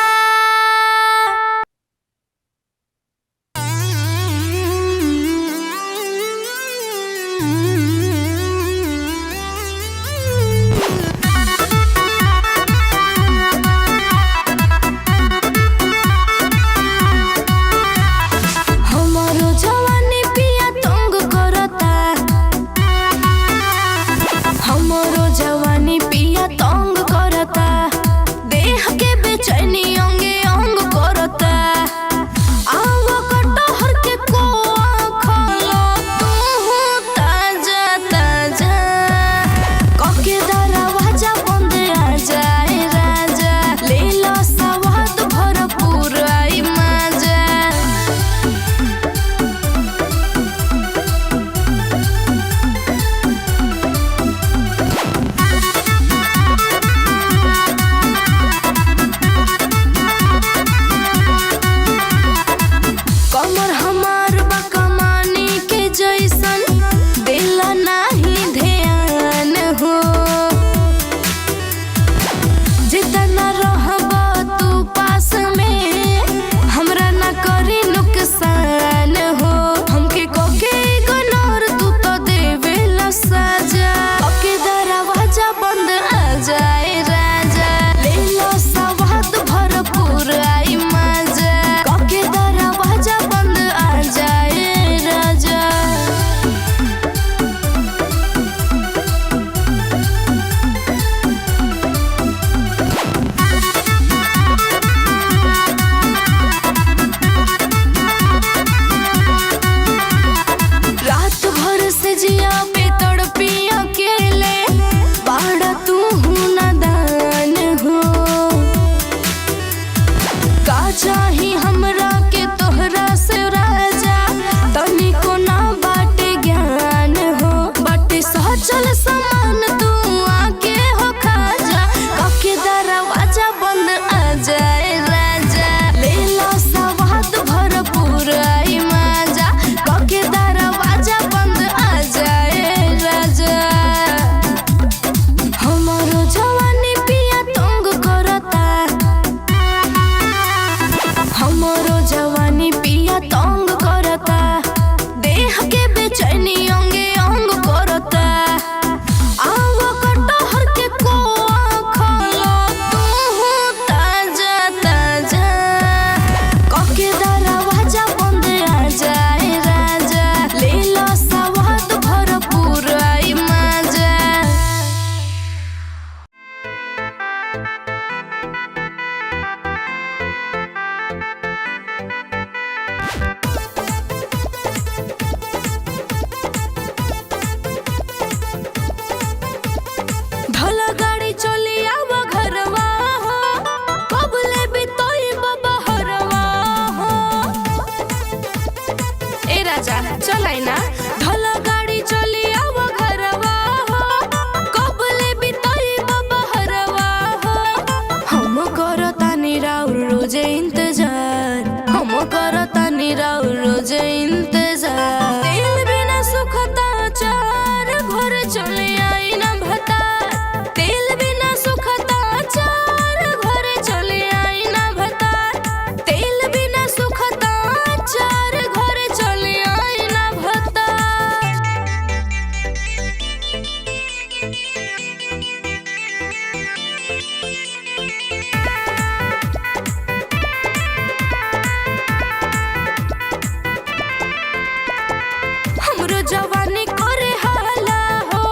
हमरो जवानी करे हाला हो,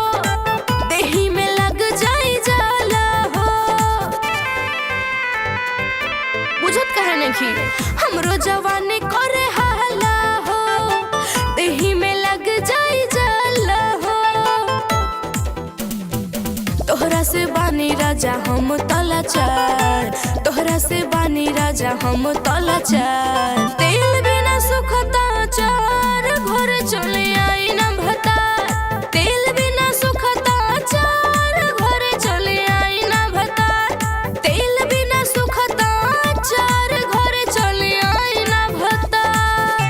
देही में लग जाई जाला हो। बुझत कहे नहीं हमरो जवानी करे हाला हो, देही में लग जाई जाला हो। तोहरा से बानी राजा हम तलाचार, तोहरा से बानी राजा हम तलाचार। तेल बिना सुखता चार, घर चले आई न भतार। तेल बिना सुखता चार, घर चले आई न भतार। तेल बिना सुखता चार, घर चले आई न भतार।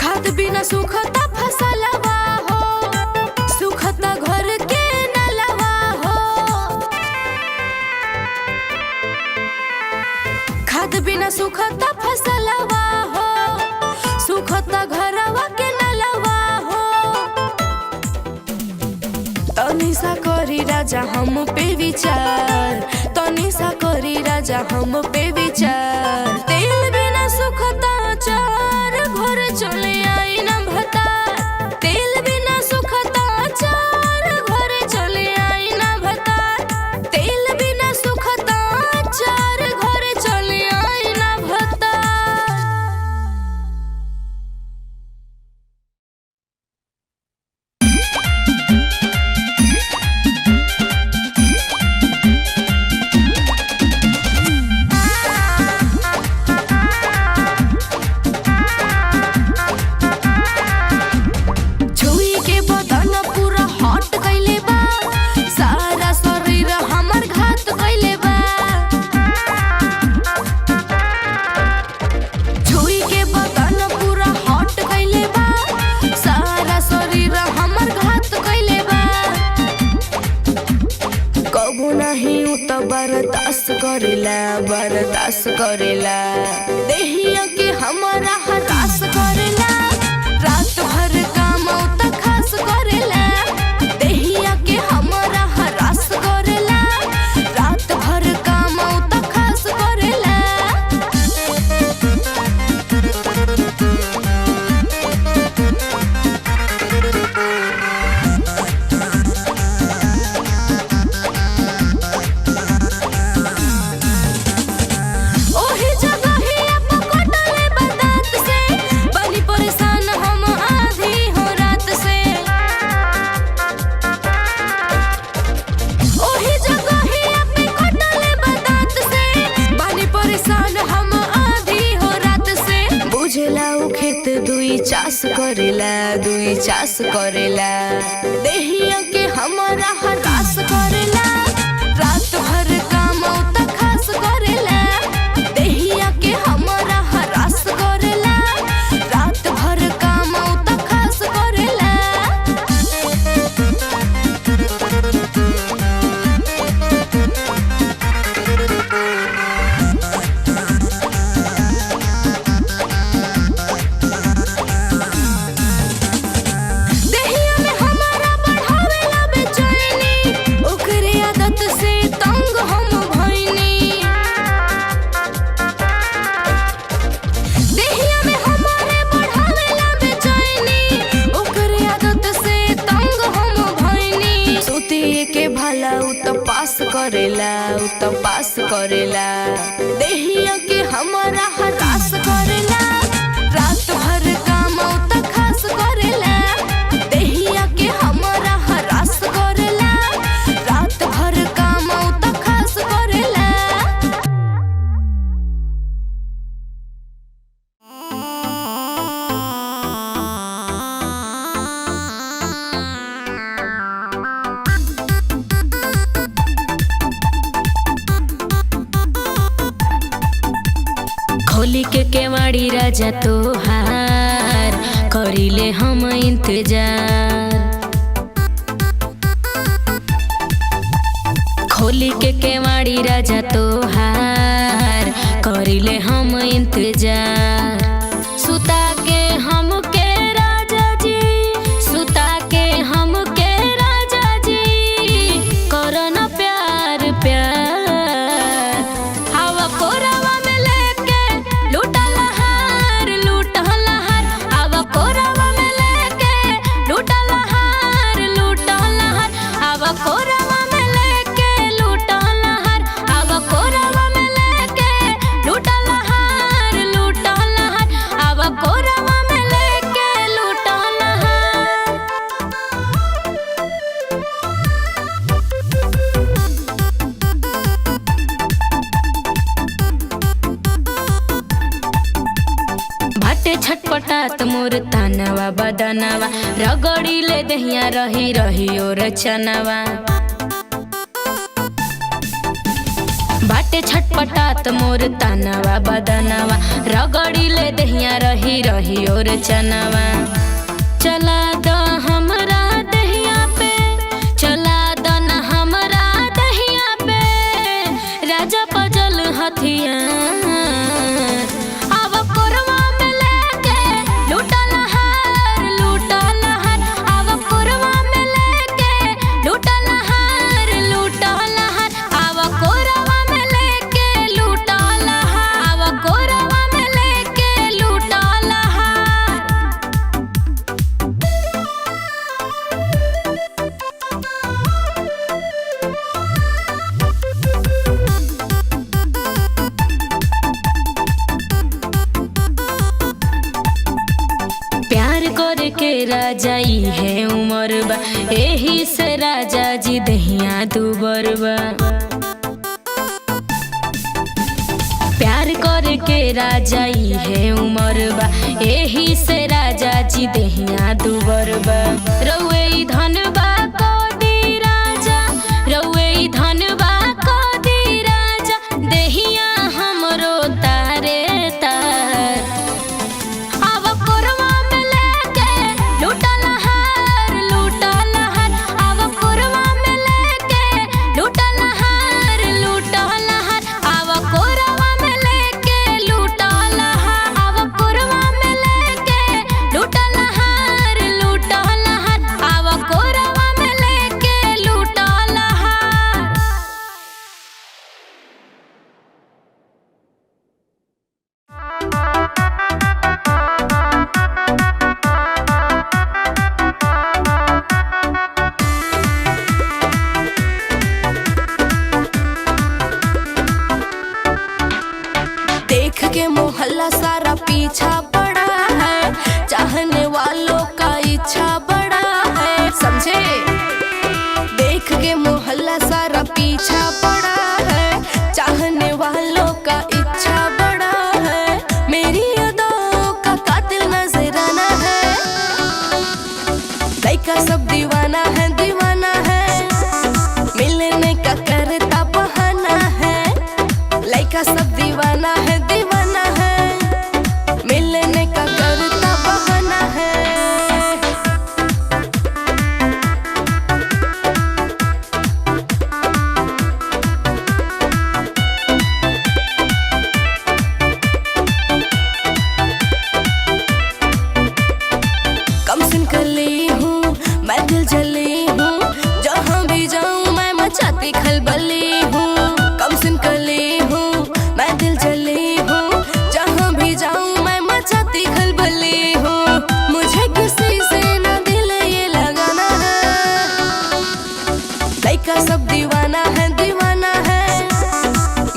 खाद बिना सुखता फसलवा हो, सुखता घर के नलवा हो। खाद बिना सुखता फसलवा हो, सुखता घरवा के नलवा हो। तनी सा करी राजा हम पे विचार, तनी सा करी राजा हम पे विचार। तेल बिना सुखता चार, घर चले आई न भतार। तेल बिना सुखता चार, घर चले आई न भतार। तेल बिना सुखता चार, घर चले आई न भतार। छुई के बदन पूरा हॉट कइले बा, सारा शरीर हमर घात कइले बा। छुई के बदन पूरा हॉट कइले बा, सारा शरीर हमर घात कइले बा। कबो नहीं उ त बर्दाश्त करेला, बर्दाश्त करेला। देहिया के हमारा हरास करेला, रात भर काम त खास करेला। देहिया के हमारा हरास करेला, रात भर काम त खास करेला। ओही जगहिया पकड़ले बदात से, बनी परेशान हम आधी हो रात से। ओही जगहिया पे कटले बदात से, बनी परेशान हम आधी हो रात से। बुझला उ खेत दुई चास करेला, दुई चास करेला। देहिया के हमारा हरास करेला, रात भर काम त खास करेला। देहिया के हमारा हरास करेला, रात भर काम त खास करेला। देहिया में हमारा बढ़ावेला बेचैनी, ओकरे आदत से तंग हम भइनी। देहिया में हमारे बढ़ावेला बेचैनी, ओकरे आदत से तंग हम भइनी। सुतिए के भला उ त पास करेला, उ त पास करेला। देहिया के हमारा हरास करेला, रात भर काम त खास करेला। देहिया के हमारा हरास करेला, रात भर काम त खास करेला। खोली के केवाड़ी राजा तोहार, करिले हम इंतजार। खोली के केवाड़ी राजा तोहार, करिले हम इंतजार। सुता के हमके राजा जी, सुता के हमके बा बदनवा रगड़ी ले दहिया रही रही और चनवा बाटे छटपटात मोर तनवा बदनवा रगड़ी ले दहिया रही रही और चनवा चला दो हमरा दहिया पे चला दो न हमरा दहिया पे राजा पजल हथिया राजा है उमर बा एही से राजा जी दहिया दुबर बा प्यार करके राजा है उमर बा एही से राजा जी दहिया दुबर बा रउए धन बा को दी राजा रउए धन बा को दी राजा दहिया हमरो तारे तार मोहल्ला सारा पीछा पड़ा है चाहने वालों का इच्छा बड़ा है समझे देख के मोहल्ला सारा पीछा पड़ा है चाहने वालों का इच्छा बड़ा है मेरी यादों का कातिल नजराना है लड़का सब दीवाना है मिलने का करता बहाना है लड़का सब दीवाना है मिलने का करता बहाना है कम सुन कर ली हूँ मैं दिल जली हूँ जहाँ भी जाऊँ मैं मचाती खलबली हूँ कम सुन कर ली हूँ मैं दिल जली हूँ जहाँ भी जाऊँ मैं मचाती खलबली हूँ मुझे किसी से ना दिल ये लगाना है लड़का सब दीवाना है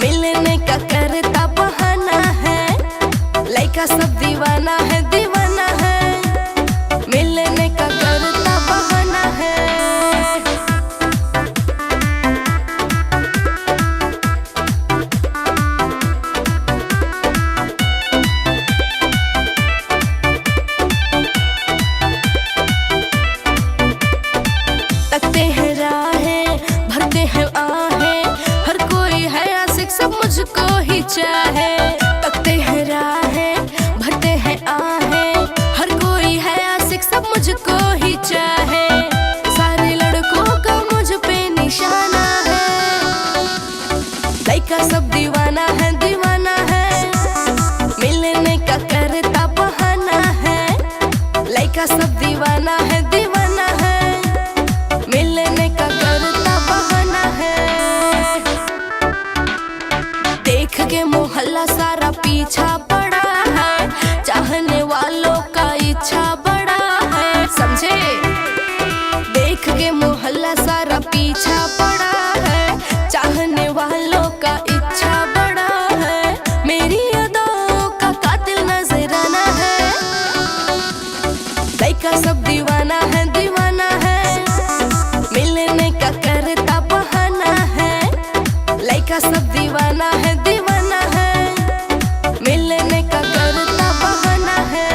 मिलने का करता बहाना है लड़का सब दीवाना है मिलने का करता बहाना है तकते हैं राहें भरते हैं आहें हर कोई है आशिक सब मुझको ही चाहे तकते हैं राहें भरते हैं आहें हर कोई है आशिक सब मुझको ही चाहे सारे लड़कों का मुझ पे निशाना है लड़का सब दीवाना है मिलने का करता बहाना है लड़का सब दीवाना है मिलने का करता बहाना है देख के मोहल्ला सारा पीछा पड़ा है चाहने वालों का इच्छा बड़ा है समझे देख के मोहल्ला सारा पीछा पड़ा है चाहने वालों का इच्छा बड़ा है मेरी यादों का कातिल नजराना है लड़का सब दीवाना है मिलने का करता बहाना है लड़का सब दीवाना है मिलने का करता बहाना है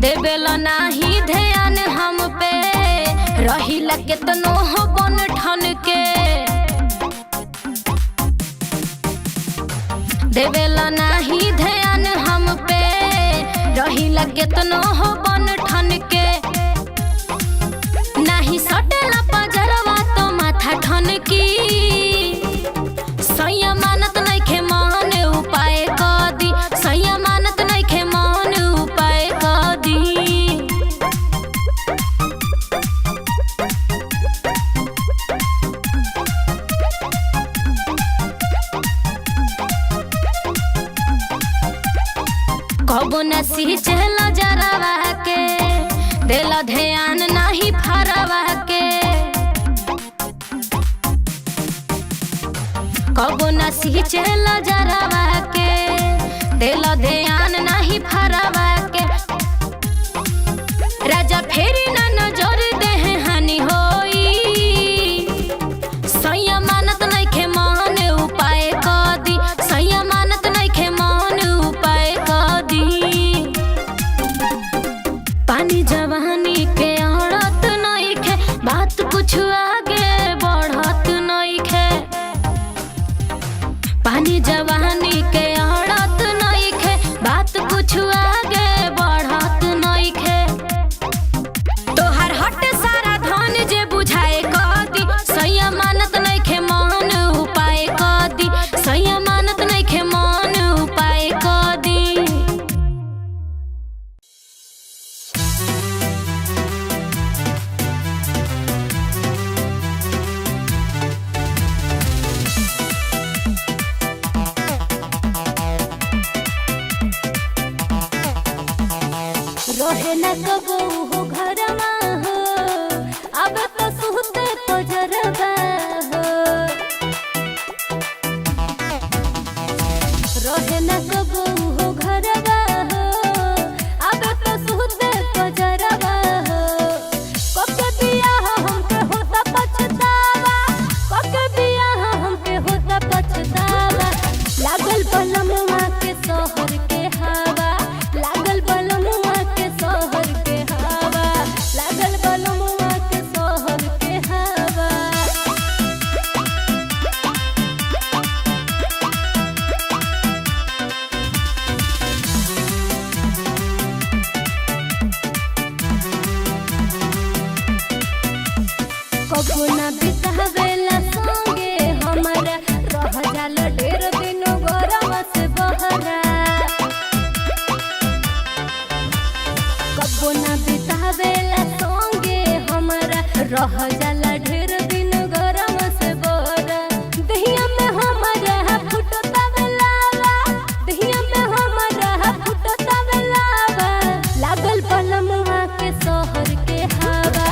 देवेला नाही ध्यान हम पे रहिला केतनो हो बन ठन के देवेला नाही ध्यान हम पे रहिला केतनो हो बन ठन के नाही सटेला पजरवा तो माथा ठन की सैया मानत नइखे मान उपाय कदी सैया मानत नइखे मान उपाय कदी कबो नसी चला जरावा के देला ध्यान नाही फरवा के कबो नसी चला जरावा के देला ध्यान नाही फरवा के राजा फेरी ना नजर देह हानि होई सैया मानत नइखे मान उपाय कदी सैया मानत नइखे मान उपाय कदी पानी जवानी के औरत नइखे बात कुछ आगे बढ़त नइखे पानी जवानी के औरत नइखे बात कुछ आगे बढ़त नइखे तोहर हट सारा धन जे बुझाए कदी सैया मानत नइखे मान उपाय कदी सैया मानत नइखे मान उपाय कदी रहे न कबो हो घरमा हो अब तो सुहते पजरबा हो रहे न कबो हो घरमा हो अब तो सुहते पजरबा हो कके बियाह हमके होता पछतावा कके बियाह हमके होता पछतावा लागल बलमुआ के शहर के हवा लागल बलमुआ के शहर के हवा लागल बलमुआ के शहर के हवा कबो ना बितावेला संगे हमारा रह जाला ढेर दिनो गरवा से बहरा कबो ना बितावेला संगे हमारा रह जाला ढेर दिन गरम से बहरा दहिया में हमारा फुटता बेलावा दहिया में हमारा फुटता बेलावा लागल बलमुआ के शहर के हवा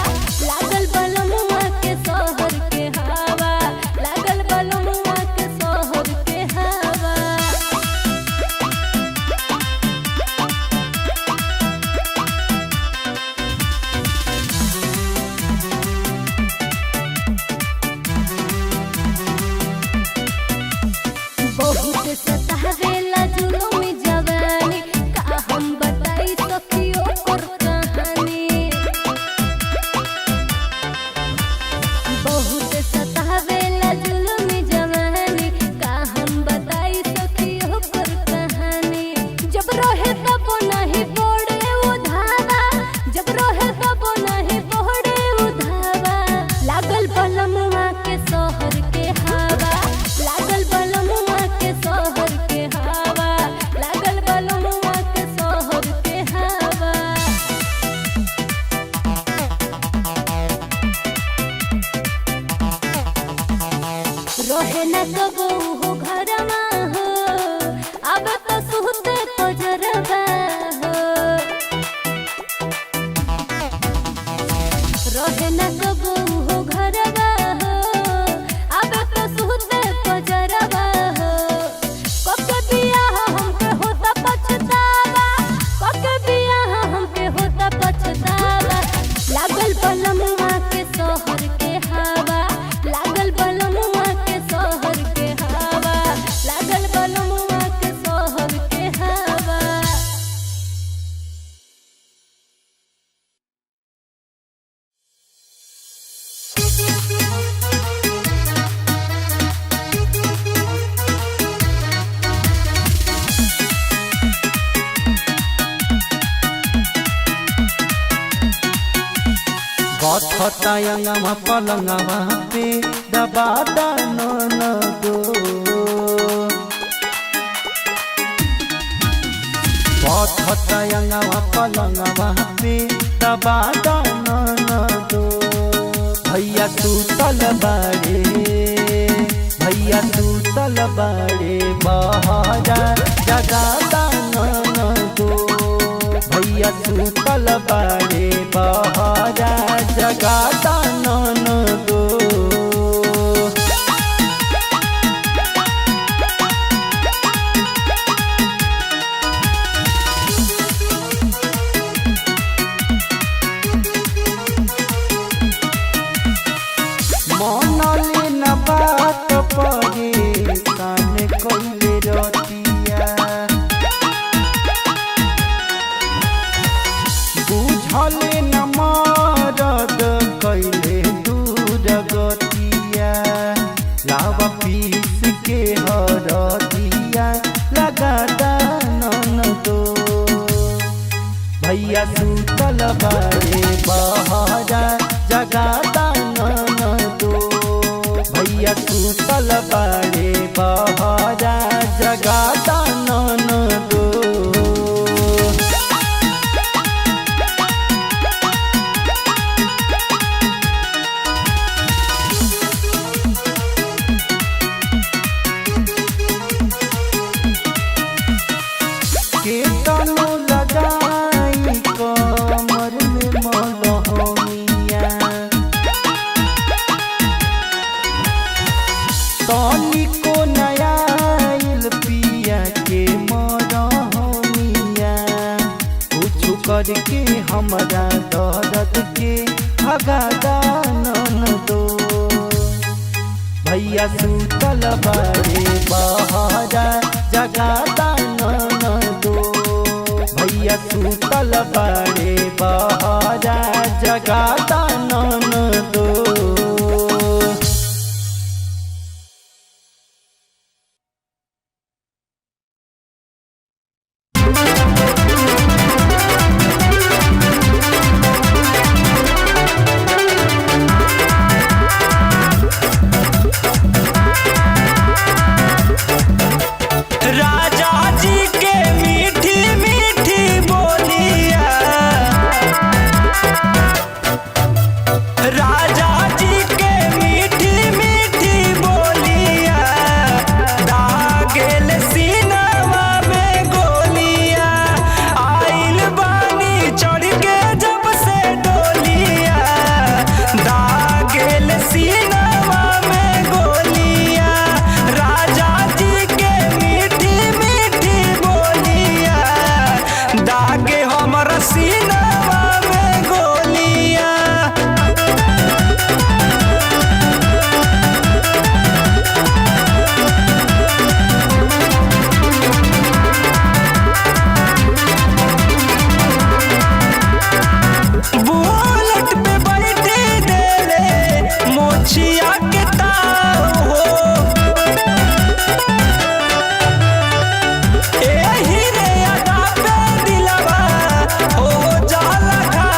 लागल बलमुआ के शहर के हवा लागल बलमुआ के शहर के हवा बहुत सतावेला जुलुम जवानी का हम बताई सखियों कर कहानी बहुत सतावेला जुलुम जवानी का हम बताई सखियों कर कहानी जब रहे तब नहीं पड़े उधावा जब रहे तब नहीं पड़े उधावा लागल बलमुआ के शहर के हवा लागल बलमुआ के शहर के हवा लागल बलमुआ के शहर के हवा रहे न कबो हो घरमा हो अब तो सुहते पजरबा हो रहे न कबो हो घरमा हो अब तो सुहते पजरबा हो कके बियाह हमके होता पछतावा कके बियाह हमके होता पछतावा लागल बलमुआ के शहर के हवा लागल बलमुआ के शहर के हवा लागल बलमुआ के शहर के हवा बथतायंगवा पलंगवा पे दबा दाना न दो बथतायंगवा पलंगवा पे दबा दाना न दो भैया तू तलबाड़े भैया तू तलबाड़े बहरा जगा दाना न दो भैया तू तलबाड़े बहरा जगा दाना न दो मनले न बात परे कान कइले रतिया बुझले न मरद कइले दूर गतिया लावा पीस के हरदिया लगा दानन दो भैया सुतल बारे बहरा जगा दानन दो भैया सुतल बारे बहरा जगा दानन दो केतनो लगाई कमर में मलहमिया तनिको नयाइल पिया के मरहमिया कुछ करके हमरा दर्द के भगा दानन दो भैया सुतल बारे बहरा जगा दानन दो भैया सुतल बारे बहरा जगा दानन दो राजा जी के मीठी मीठी बोलिया राजा जी के मीठी मीठी बोलिया दागेल सीनवा में गोलिया आइल बानी चढ़ के जब से डोलिया दागेल सीनवा में गोलिया राजा जी के मीठी मीठी बोलिया दागे हमर सीनवा में गोलिया बुलेट पे बैठे देले मोछिया के ताव हो एही रे अदा पे दिलवा हो जाला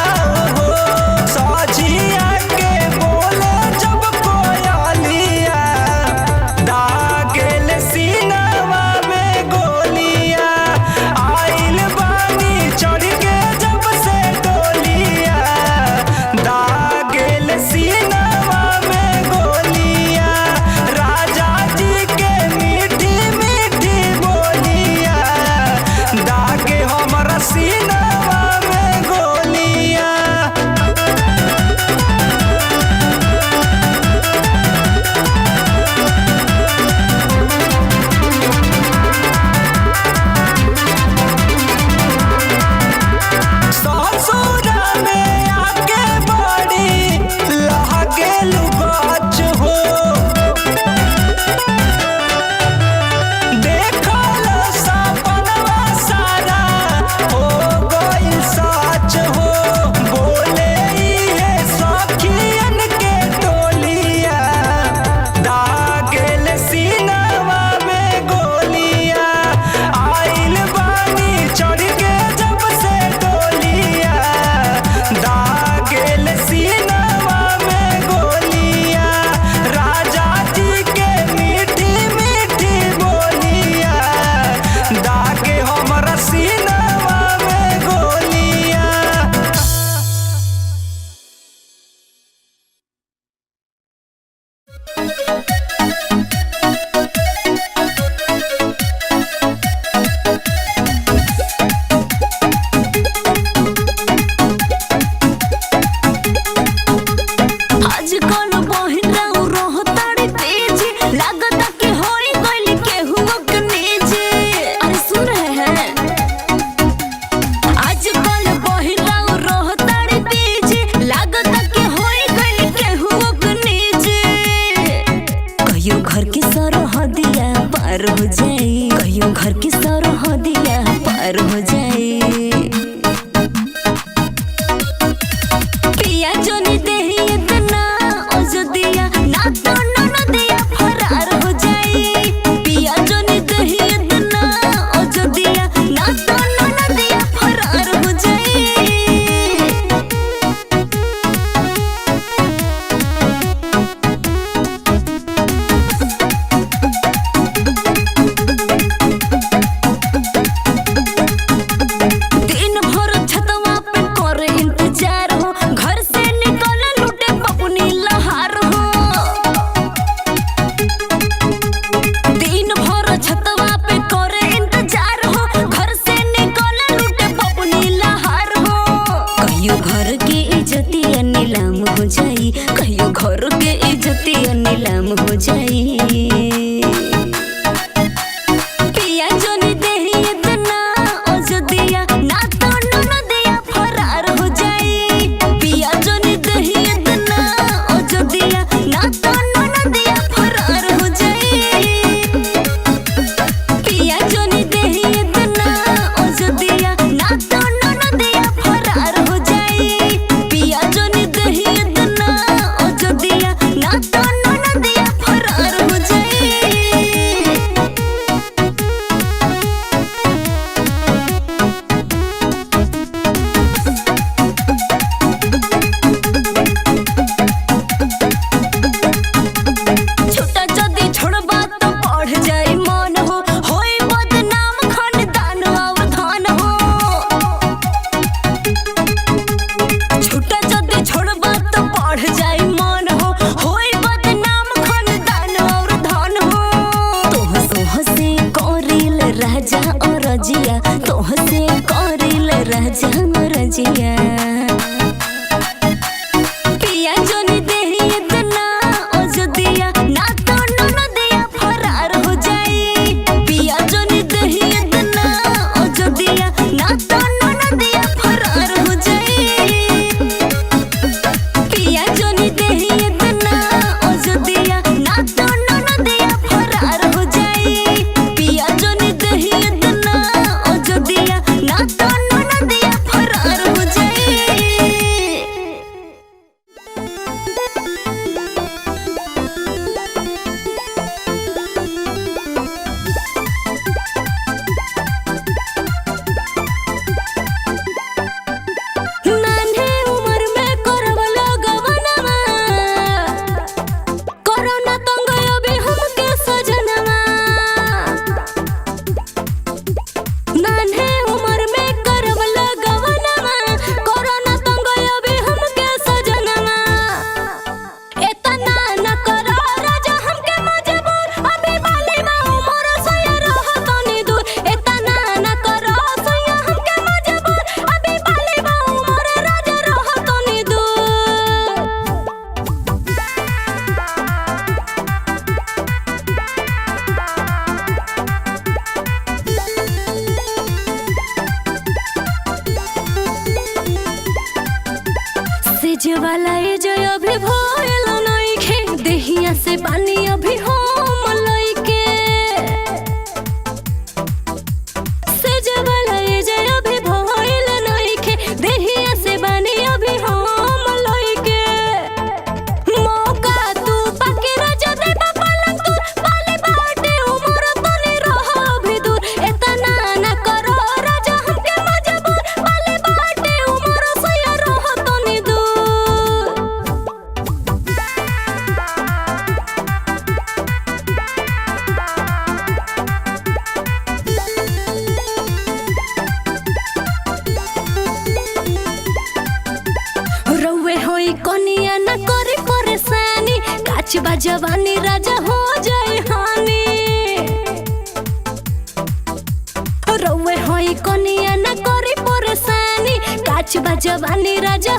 राजा रजिया पिया जोनी देही इतना ओजदिया ना तो ननदिया फरार हो जाई पिया जोनी देही इतना ओजदिया ना तो ननदिया फरार हो जाई पिया जोनी देही इतना ओजदिया ना तो ननदिया फरार हो जाई पिया जोनी देही इतना ओजदिया ना तो ननदिया फरार हो जाई। नान्हे उम्र में करब लगवनमा कोरोना तंग अभी हमके सजनवा नान्हे उम्र में करब लगवनमा कोरोना तंग अभी हमके सजनवा एतना न करो राजा हमके मजबूर अभी बाली बा उम्र सया रह तनी दूर एतना न करो सया हमके मजबूर अभी बाली बा उम्र राजा रह तनी दूर। सेज वाला ए जो अभी भइल नइखे देहिया से पानी अभी हम लइके सेज वाला ए जो अभी भइल नइखे देहिया से पानी अभी हम लइके मौका तू पाके राजा दे पलंग तू पाले बाटे उमर तनी रह अभी दूर एतना न करो राजा हमके मजबूर पाले बाटे उमर सया रह तनी दूर। रउए होई कोनिया न करी परेशानी काच बा जवानी राजा हो जाए हानि रउए होई कोनिया न करी परेशानी काच बा जवानी राजा